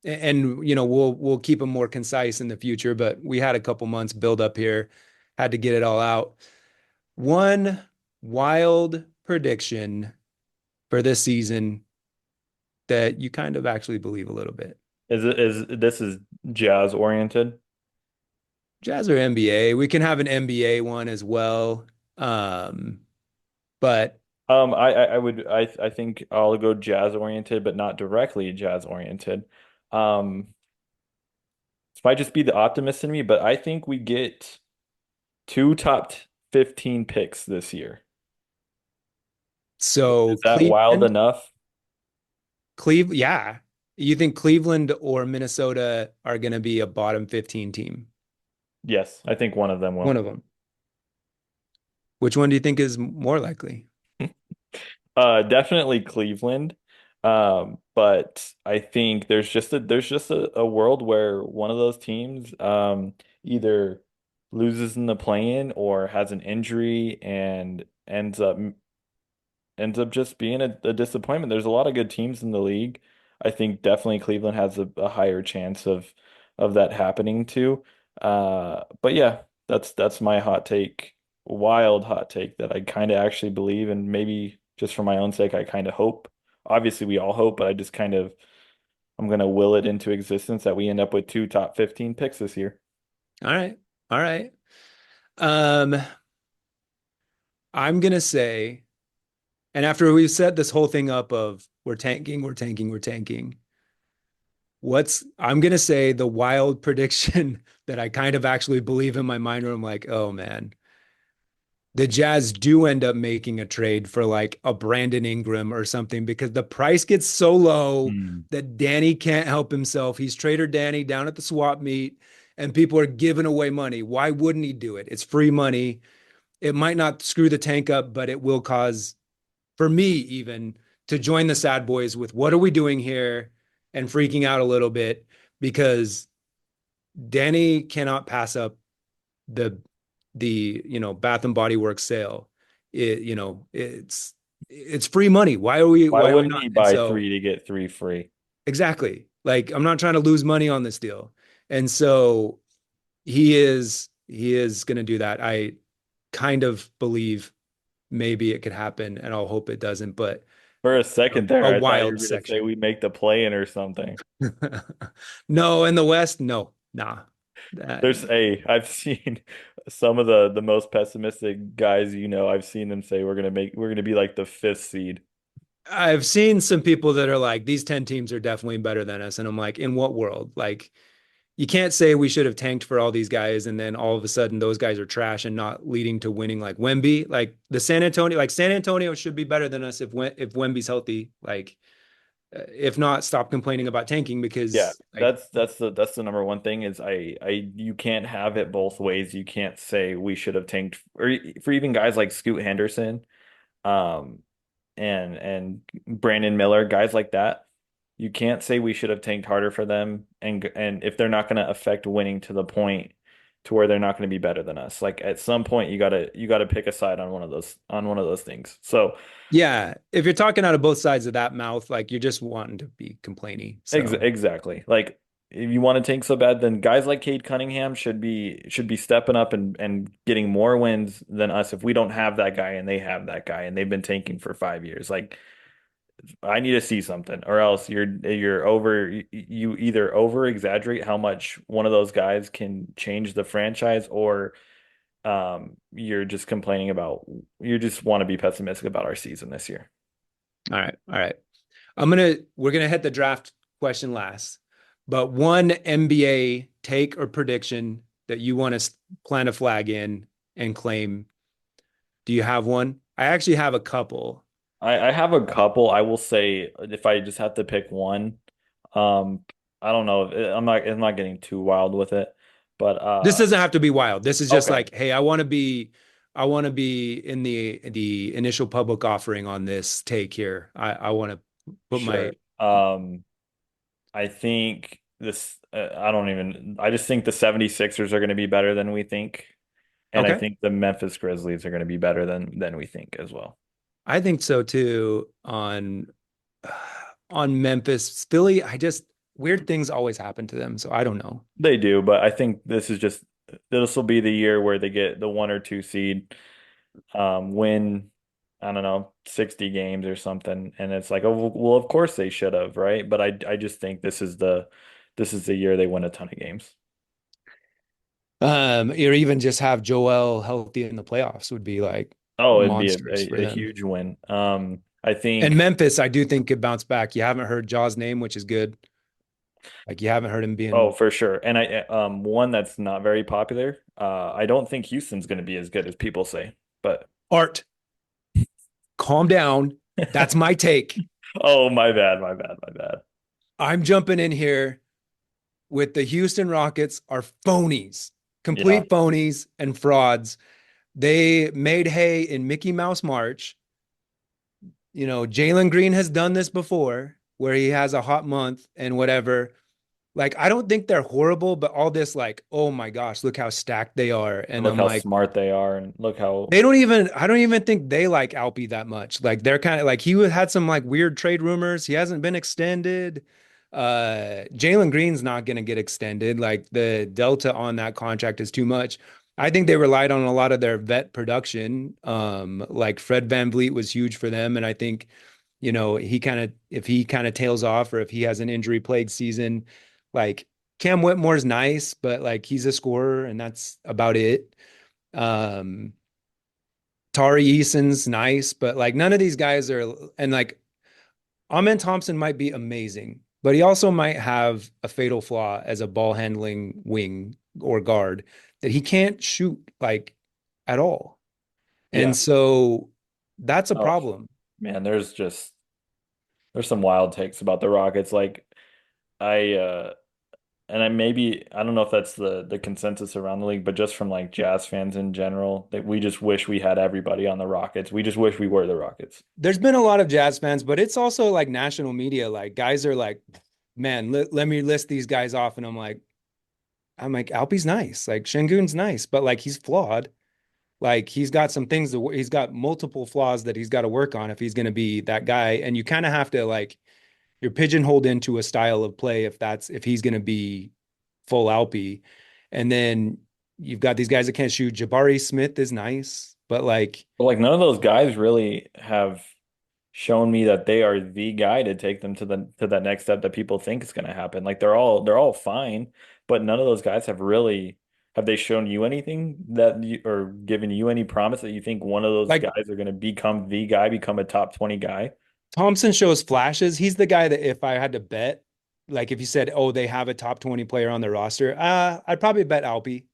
we'll keep them more concise in the future, but we had a couple months build up here, had to get it all out. One wild prediction for this season that you kind of actually believe a little bit. Is this is jazz oriented? Jazz or NBA? We can have an NBA one as well. Um, but I think I'll go jazz oriented, but not directly jazz oriented. Um, this might just be the optimist in me, but I think we get two top 15 picks this year. so Is that wild enough? Yeah. You think Cleveland or Minnesota are going to be a bottom 15 team? Yes, I think one of them One will. of them. Which one do you think is more likely? Definitely Cleveland. But I think there's just a world where one of those teams either loses in the play-in or has an injury and ends up just being a disappointment. There's a lot of good teams in the league. I think definitely Cleveland has a higher chance of that happening too. But yeah, that's my hot take, wild hot take that I kind of actually believe, and maybe just for my own sake, I kind of hope. Obviously, we all hope, but I just kind of I'm gonna will it into existence that we end up with two top 15 picks this year. All right. All right. Um, I'm gonna say, and after we've set this whole thing up of we're tanking, we're tanking, we're tanking, I'm gonna say the wild prediction that I kind of actually believe in my mind where I'm like, oh man, the Jazz do end up making a trade for like a Brandon Ingram or something because the price gets so low Hmm. that Danny can't help himself. He's Trader Danny down at the swap meet and people are giving away money. Why wouldn't he do it? It's free money. It might not screw the tank up, but it will cause, for me even, to join the sad boys with what are we doing here and freaking out a little bit because Danny cannot pass up the Bath and Body Works sale. It's free money. Why Why are we wouldn't not? he And buy so three to get three free? exactly. Like I'm not trying to lose money on this deal. And so he is going to do that. I kind of believe maybe it could happen and I'll hope it doesn't, but For a second there, a I thought you wild were gonna say section. we make the play-in or something. No, in the West, no. Nah. That, I've seen some of the most pessimistic guys, I've seen them say we're gonna be like the fifth seed. I've seen some people that are like, these 10 teams are definitely better than us. And I'm like, in what world? Like, you can't say we should have tanked for all these guys and then all of a sudden those guys are trash and not leading to winning like Wemby. Like the San Antonio should be better than us if Wemby's healthy. Like, if not, stop complaining about tanking Yeah, because like, that's the number one thing is you can't have it both ways. You can't say we should have tanked for even guys like Scoot Henderson, um, and Brandon Miller, guys like that. You can't say we should have tanked harder for them, and if they're not going to affect winning to the point to where they're not going to be better than us. Like at some point, you gotta pick a side on one of those things. So yeah, if you're talking out of both sides of that mouth, like you're just wanting to be complainy. So exactly. Like if you want to tank so bad, then guys like Cade Cunningham should be stepping up and getting more wins than us if we don't have that guy and they have that guy and they've been tanking for 5 years. Like I need to see something, or else you either over exaggerate how much one of those guys can change the franchise, or you just want to be pessimistic about our season this year. all right, all right. We're gonna hit the draft question last, but one NBA take or prediction that you want to plant a flag in and claim? Do you have one? I actually have a couple. I have a couple. I will say if I just have to pick one, um, I don't know. I'm not getting too wild with it, but This doesn't have to be wild. This is just okay, like, hey, I want to be in the initial public offering on this take here. I want to put my sure. I think I just think the 76ers are going to be better than we think. And I okay. think the Memphis Grizzlies are going to be better than we think as well. I think so too on Memphis. Philly, I just weird things always happen to them, so I don't know. They do, but I think this will be the year where they get the 1 or 2 seed, win, I don't know, 60 games or something. And it's like, oh, well, of course they should have, right? But I just think this is the year they win a ton of games. Or even just have Joel healthy in the playoffs would be like Oh, it'd be monstrous for a them. huge win. I And think, Memphis, I do think could bounce back. You haven't heard Jaw's name, which is good. Like you haven't heard him oh, being for sure. And one that's not very popular. I don't think Houston's going to be as good as people say, but Art. Calm down. That's my take. oh, my bad. I'm jumping in here with the Houston Rockets are phonies, Yeah, complete phonies and frauds. They made hay in Mickey Mouse March. Jalen Green has done this before where he has a hot month and whatever. Like, I don't think they're horrible, but all this, like, oh my gosh, look how stacked they are. and And look I'm how like, smart they are, and look how I don't even think they like Alpi that much. Like, they're kind of like, had some like weird trade rumors. He hasn't been extended. Jalen Green's not going to get extended. Like, the delta on that contract is too much. I think they relied on a lot of their vet production. Like Fred VanVleet was huge for them. And I think, if he kind of tails off or if he has an injury plagued season, like Cam Whitmore's nice, but like he's a scorer and that's about it. Um, Tari Eason's nice, but like none of these guys are, and like Amen Thompson might be amazing, but he also might have a fatal flaw as a ball handling wing or guard that he can't shoot like at all. yeah. And so that's a Oh problem. man, there's some wild takes about the Rockets. Like I and I don't know if that's the consensus around the league, but just from like Jazz fans in general, that we just wish we had everybody on the Rockets. We just wish we were the Rockets. There's been a lot of Jazz fans, but it's also like national media. Like guys are like, man, let me list these guys off. And I'm like, Alpi's nice. Like Şengün's nice, but like he's flawed. Like he's got multiple flaws that he's got to work on if he's going to be that guy. And you kind of have to like, you're pigeonholed into a style of play if he's going to be full Alpi. And then you've got these guys that can't shoot. Jabari Smith is nice, but like, But like none of those guys really have shown me that they are the guy to take them to that next step that people think is going to happen. Like they're all fine, but none of those guys have they shown you anything that you or given you any promise that you think one of those like guys are going to become the guy, become a top 20 guy? Thompson shows flashes. He's the guy that if I had to bet, like if you said, oh, they have a top 20 player on their roster, I'd probably bet Alpi.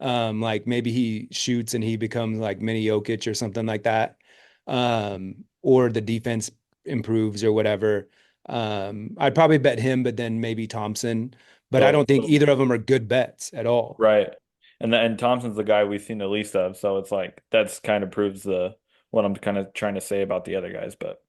Like maybe he shoots and he becomes like mini Jokic or something like that. Or the defense improves or whatever. I'd probably bet him, but then maybe Thompson. But I So, don't think so either of them are good bets at all. right. And Thompson's the guy we've seen the least of, so it's like that's kind of proves the what I'm kind of trying to say about the other guys, but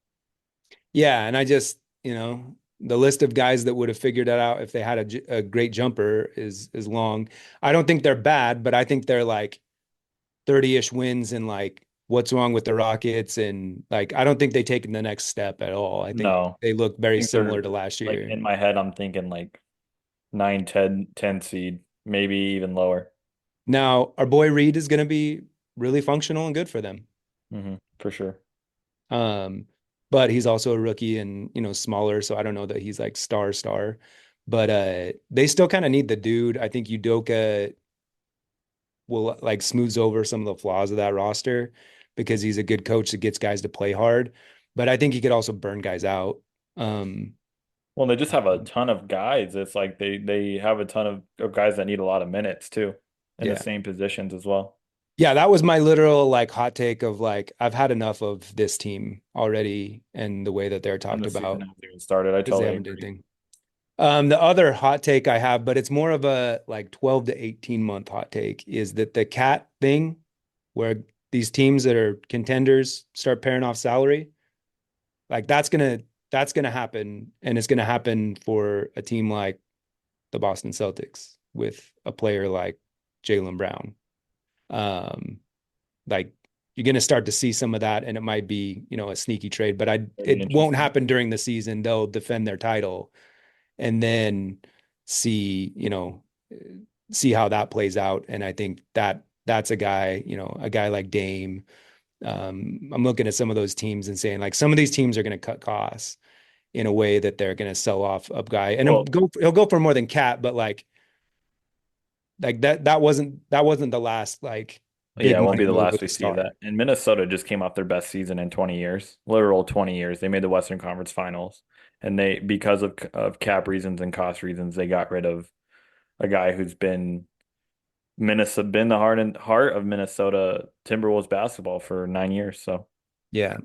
Yeah, and I just, the list of guys that would have figured that out if they had a great jumper is long. I don't think they're bad, but I think they're like 30-ish wins and like what's wrong with the Rockets and like I don't think they taken the next step at all. I think no. they look I very think similar they're to last like year. in my head I'm thinking like 9, 10, 10 seed, maybe even lower. Now, our boy Reed is going to be really functional and good for them. For sure. Um, but he's also a rookie and, smaller, so I don't know that he's like star. But they still kind of need the dude. I think Udoka will like smooths over some of the flaws of that roster because he's a good coach that gets guys to play hard. But I think he could also burn guys out. Um, Well, they just have a ton of guys. It's like they have a ton of guys that need a lot of minutes too. in the Yeah. same positions as well. Yeah, that was my literal like hot take of like I've had enough of this team already and the way that they're And talked the season about hasn't even started. I because they totally haven't done agree. anything. The other hot take I have, but it's more of a like 12 to 18 month hot take, is that the cat thing where these teams that are contenders start pairing off salary, like that's gonna happen, and it's gonna happen for a team like the Boston Celtics with a player like Jaylen Brown. Um, like you're going to start to see some of that, and it might be, a sneaky trade, but Very it won't interesting. happen during the season. They'll defend their title and then see, see how that plays out. And I think that's a guy, a guy like Dame. I'm looking at some of those teams and saying like some of these teams are going to cut costs in a way that they're going to sell off a guy, and Well, he'll go for more than Cat, but like that wasn't the last like yeah, big it won't money be the move last with we the see of star. that. And Minnesota just came off their best season in 20 years, literal 20 years. They made the Western Conference Finals, and they, because of cap reasons and cost reasons, they got rid of a guy who's been the heart of Minnesota Timberwolves basketball for 9 years. So Yeah.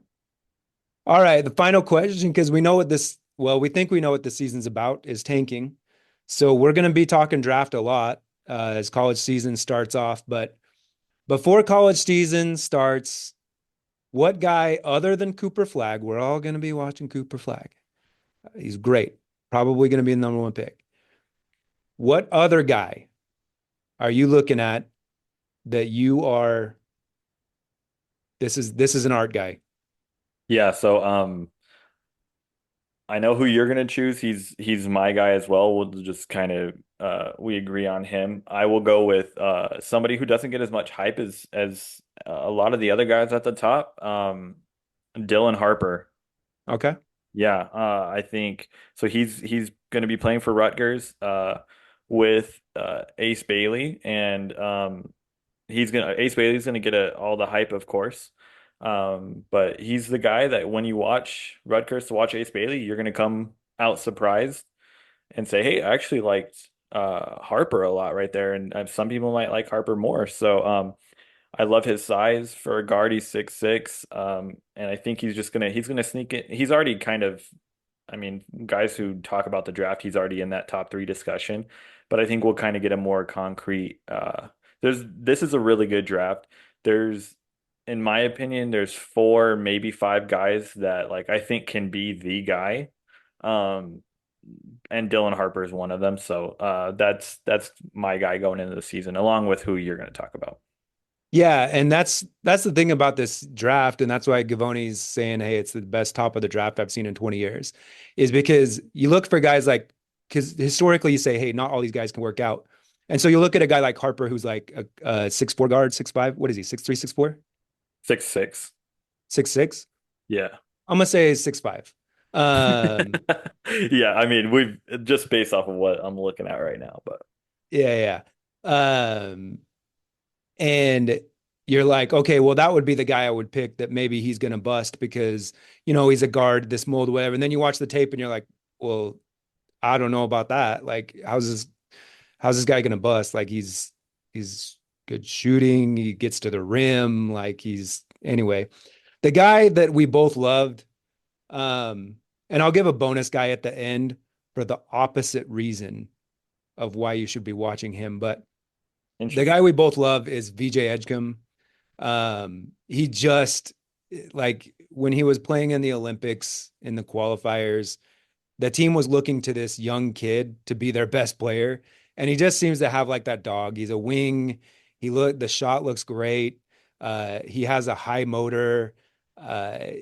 All right. The final question, because we think we know what the season's about, is tanking. So we're going to be talking draft a lot as college season starts off. But before college season starts, what guy other than Cooper Flag, we're all going to be watching Cooper Flag. He's great. Probably going to be the number one pick. What other guy are you looking at that you are, this is an art guy? yeah, so I know who you're gonna choose. He's my guy as well. We'll just kind of we agree on him. I will go with somebody who doesn't get as much hype as a lot of the other guys at the top. Dylan Harper. Okay. Yeah, I think so. He's going to be playing for Rutgers with Ace Bailey, and Ace Bailey's gonna get all the hype, of course. But he's the guy that when you watch Rutgers to watch Ace Bailey, you're gonna come out surprised and say, "Hey, I actually liked Harper a lot right there," and some people might like Harper more. So I love his size for a guard. He's 6'6", and I think he's gonna sneak it. He's already kind of, I mean, guys who talk about the draft, he's already in that top three discussion. But I think we'll kind of get a more concrete. This is a really good draft. There's, in my opinion, there's four, maybe five guys that like I think can be the guy. Um, and Dylan Harper is one of them. So that's my guy going into the season, along with who you're going to talk about. Yeah, and that's the thing about this draft, and that's why Gavoni's saying, "Hey, it's the best top of the draft I've seen in 20 years," is because you look for guys like, because historically you say, "Hey, not all these guys can work out," and so you look at a guy like Harper, who's like a 6'4" guard, 6'5". What is he? 6'3", 6'4", 6'6". 6'6"? Yeah. I'm gonna say 6'5". Um, Yeah, I mean, we've just based off of what I'm looking at right now, but yeah, yeah. And you're like, okay, well, that would be the guy I would pick that maybe he's going to bust because, he's a guard, this mold, whatever. And then you watch the tape and you're like, well, I don't know about that. Like, how's this guy going to bust? Like, he's good shooting. He gets to the rim. Like, anyway, the guy that we both loved. Um, and I'll give a bonus guy at the end for the opposite reason of why you should be watching him. But the guy interesting. we both love is VJ Edgecombe. He just like when he was playing in the Olympics in the qualifiers, the team was looking to this young kid to be their best player, and he just seems to have like that dog. He's a wing. The shot looks great. He has a high motor.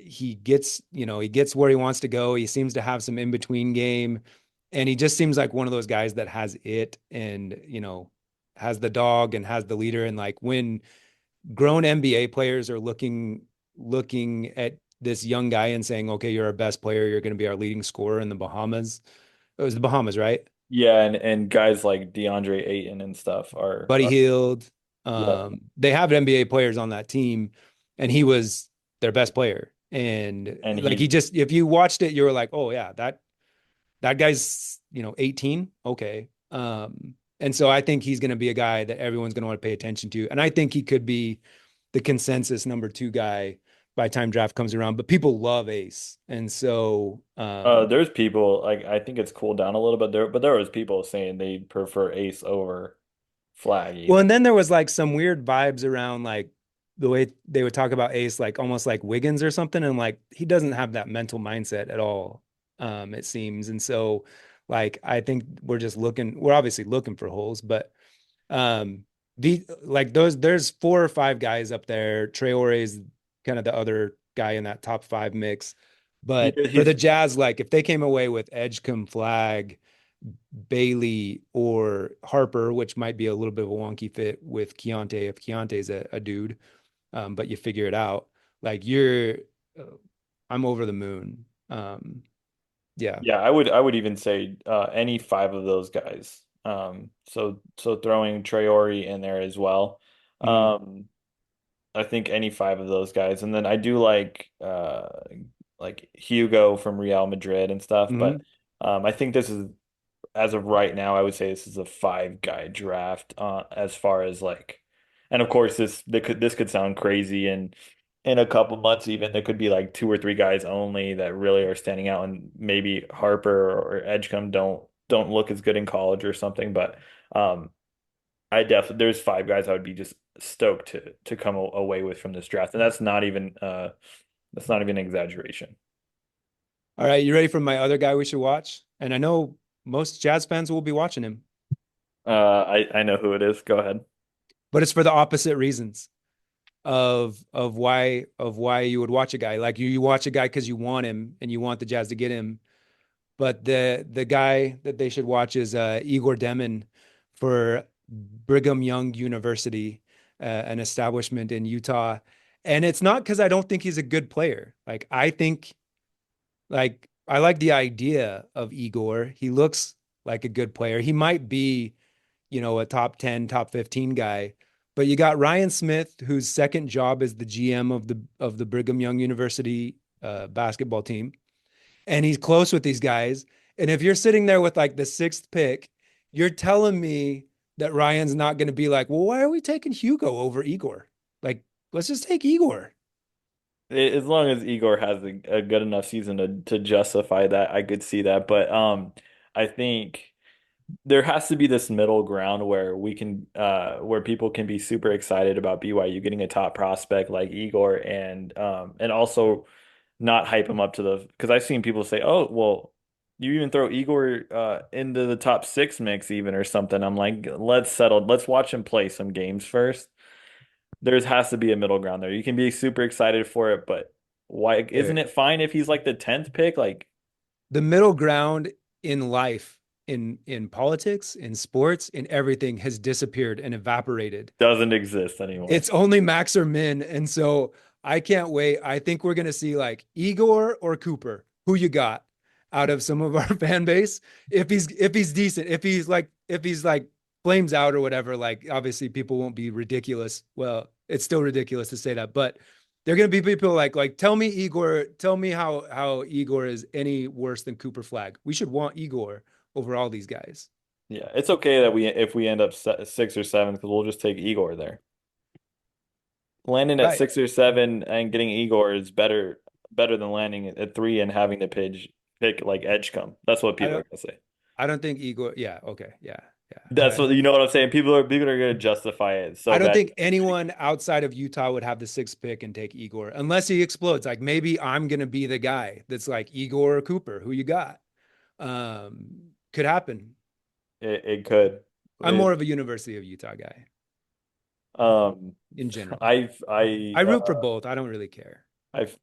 He gets where he wants to go. He seems to have some in between game, and he just seems like one of those guys that has it, and has the dog and has the leader. And like when grown NBA players are looking at this young guy and saying, "Okay, you're our best player. You're going to be our leading scorer in the Bahamas." It was the Bahamas, right? Yeah, and guys like DeAndre Ayton and stuff Buddy are Hield. yeah, They have NBA players on that team, and he was their best player. And and like he's if you watched it, you were like, "Oh yeah, that guy's 18, okay." And so I think he's going to be a guy that everyone's going to want to pay attention to. And I think he could be the consensus number two guy by time draft comes around. But people love Ace. And so, There's people like I think it's cooled down a little bit there, but there was people saying they prefer Ace over Flag well, even. and then there was like some weird vibes around like the way they would talk about Ace, like almost like Wiggins or something. And like he doesn't have that mental mindset at all, it seems. And so, like, I think we're obviously looking for holes, but there's four or five guys up there. Traore is kind of the other guy in that top five mix. But for the He's Jazz, like if they came away with Edgecombe, Flag, Bailey, or Harper, which might be a little bit of a wonky fit with Keontae if Keontae's a dude, but you figure it out. Like uh, I'm over the moon. Yeah. Yeah, I would even say any five of those guys. So throwing Traore in there as well. Mhm. Um, I think any five of those guys, and then I do like Hugo from Real Madrid and stuff. But Mhm. I think this is as of right now, I would say this is a five guy draft as far as like, and of course this could sound crazy and in a couple months even there could be like two or three guys only that really are standing out and maybe Harper or Edgecombe don't look as good in college or something, but I definitely there's five guys I would be just stoked to come away with from this draft, and that's not even an exaggeration. All right, you ready for my other guy we should watch? And I know most Jazz fans will be watching him, I know who it is. Go ahead. but it's for the opposite reasons of why you would watch a guy. Like you watch a guy because you want him and you want the Jazz to get him. But the guy that they should watch is Igor Demin for Brigham Young University, an establishment in Utah. And it's not because I don't think he's a good player. Like I think like I like the idea of Igor. He looks like a good player. He might be, a top 10, top 15 guy. But you got Ryan Smith, whose second job is the GM of the Brigham Young University basketball team, and he's close with these guys. And if you're sitting there with like the sixth pick, you're telling me that Ryan's not going to be like, well, why are we taking Hugo over Igor? Like, let's just take Igor. As long as Igor has a good enough season to justify that, I could see that. But I think there has to be this middle ground where we can where people can be super excited about BYU getting a top prospect like Igor and also not hype him up to the because I've seen people say, oh, well, you even throw Igor into the top six mix even or something. I'm like, let's settle, let's watch him play some games first. There has to be a middle ground there. You can be super excited for it, but why isn't it fine if he's like the 10th pick? Like The middle ground in life, in politics, in sports, in everything has disappeared and evaporated. doesn't exist anymore. It's only Max or Min. And so I can't wait. I think we're going to see like Igor or Cooper. Who you got out of some of our fan base? If he's decent, if he's like flames out or whatever, like obviously people won't be ridiculous. Well, it's still ridiculous to say that, but they're going to be people like tell me Igor, tell me how Igor is any worse than Cooper Flag. We should want Igor over all these guys. Yeah, it's okay that we if we end up six or seven because we'll just take Igor there. Landing at Right. six or seven and getting Igor is better than landing at three and having to pick like Edgecombe. That's what I people are don't gonna say. I don't think Igor, yeah, okay, yeah, That's yeah. what you know what I'm saying. People are gonna justify it I so don't bad. think anyone outside of Utah would have the sixth pick and take Igor unless he explodes. Like maybe I'm gonna be the guy that's like Igor or Cooper. Who you got? Could happen. It could. I'm more of It, a University of Utah guy um, in general. I've I I root for both. I don't really care.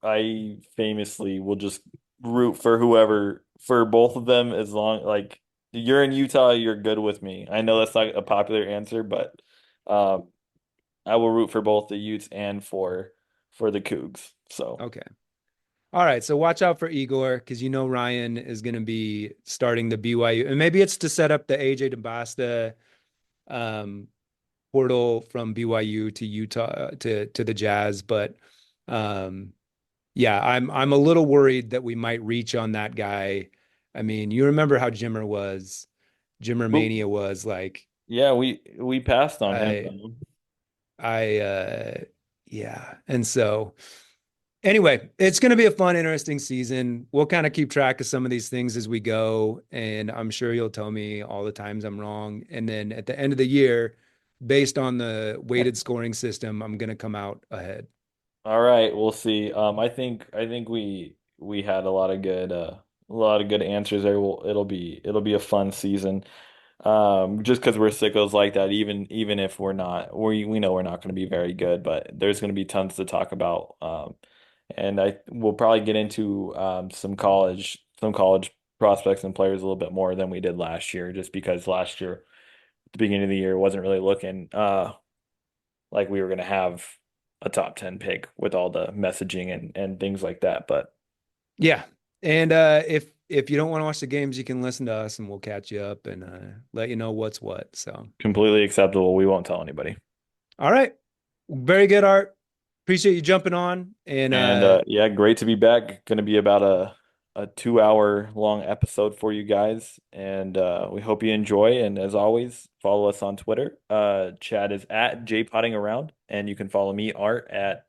I famously will just root for whoever for both of them as long like you're in Utah, you're good with me. I know that's not a popular answer, but um, I will root for both the Utes and for the Cougs. So Okay. All right. So watch out for Igor because Ryan is going to be starting the BYU, and maybe it's to set up the AJ DeBasta um, portal from BYU to Utah to the Jazz, but um, yeah, I'm a little worried that we might reach on that guy. I mean, you remember how Jimmer was, Jimmer Who- Mania was like Yeah, we passed on him I though. I yeah. And so anyway, it's going to be a fun, interesting season. We'll kind of keep track of some of these things as we go, and I'm sure you'll tell me all the times I'm wrong. And then at the end of the year, based on the weighted scoring system, I'm going to come out ahead. All right, we'll see. I think we had a lot of good answers there. It'll be a fun season. Just because we're sickos like that, even if we know we're not going to be very good, but there's going to be tons to talk about. And I we'll probably get into some college prospects and players a little bit more than we did last year, just because last year, at the beginning of the year, wasn't really looking like we were going to have a top 10 pick with all the messaging and things like that. But Yeah. And if you don't want to watch the games, you can listen to us and we'll catch you up and let you know what's what. So, completely acceptable. We won't tell anybody. all right. Very good, Art. Appreciate you jumping on. And And yeah, great to be back. Going to be about a 2 hour long episode for you guys, and we hope you enjoy. And as always, follow us on Twitter. Chad is at jpottingaround, and you can follow me Art at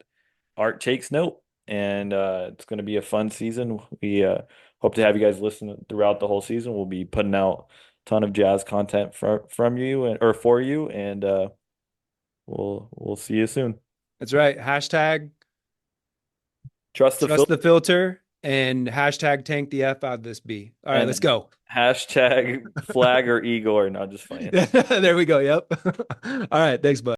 Art Takes Note. And it's going to be a fun season. We hope to have you guys listen throughout the whole season. We'll be putting out a ton of jazz content from you or for you, and we'll see you soon. that's right. Hashtag Trust the trust the filter. filter and hashtag tank the F out of this B. All right, let's And go. hashtag flag or Igor. Not just playing. There we go. Yep. All right. Thanks, bud.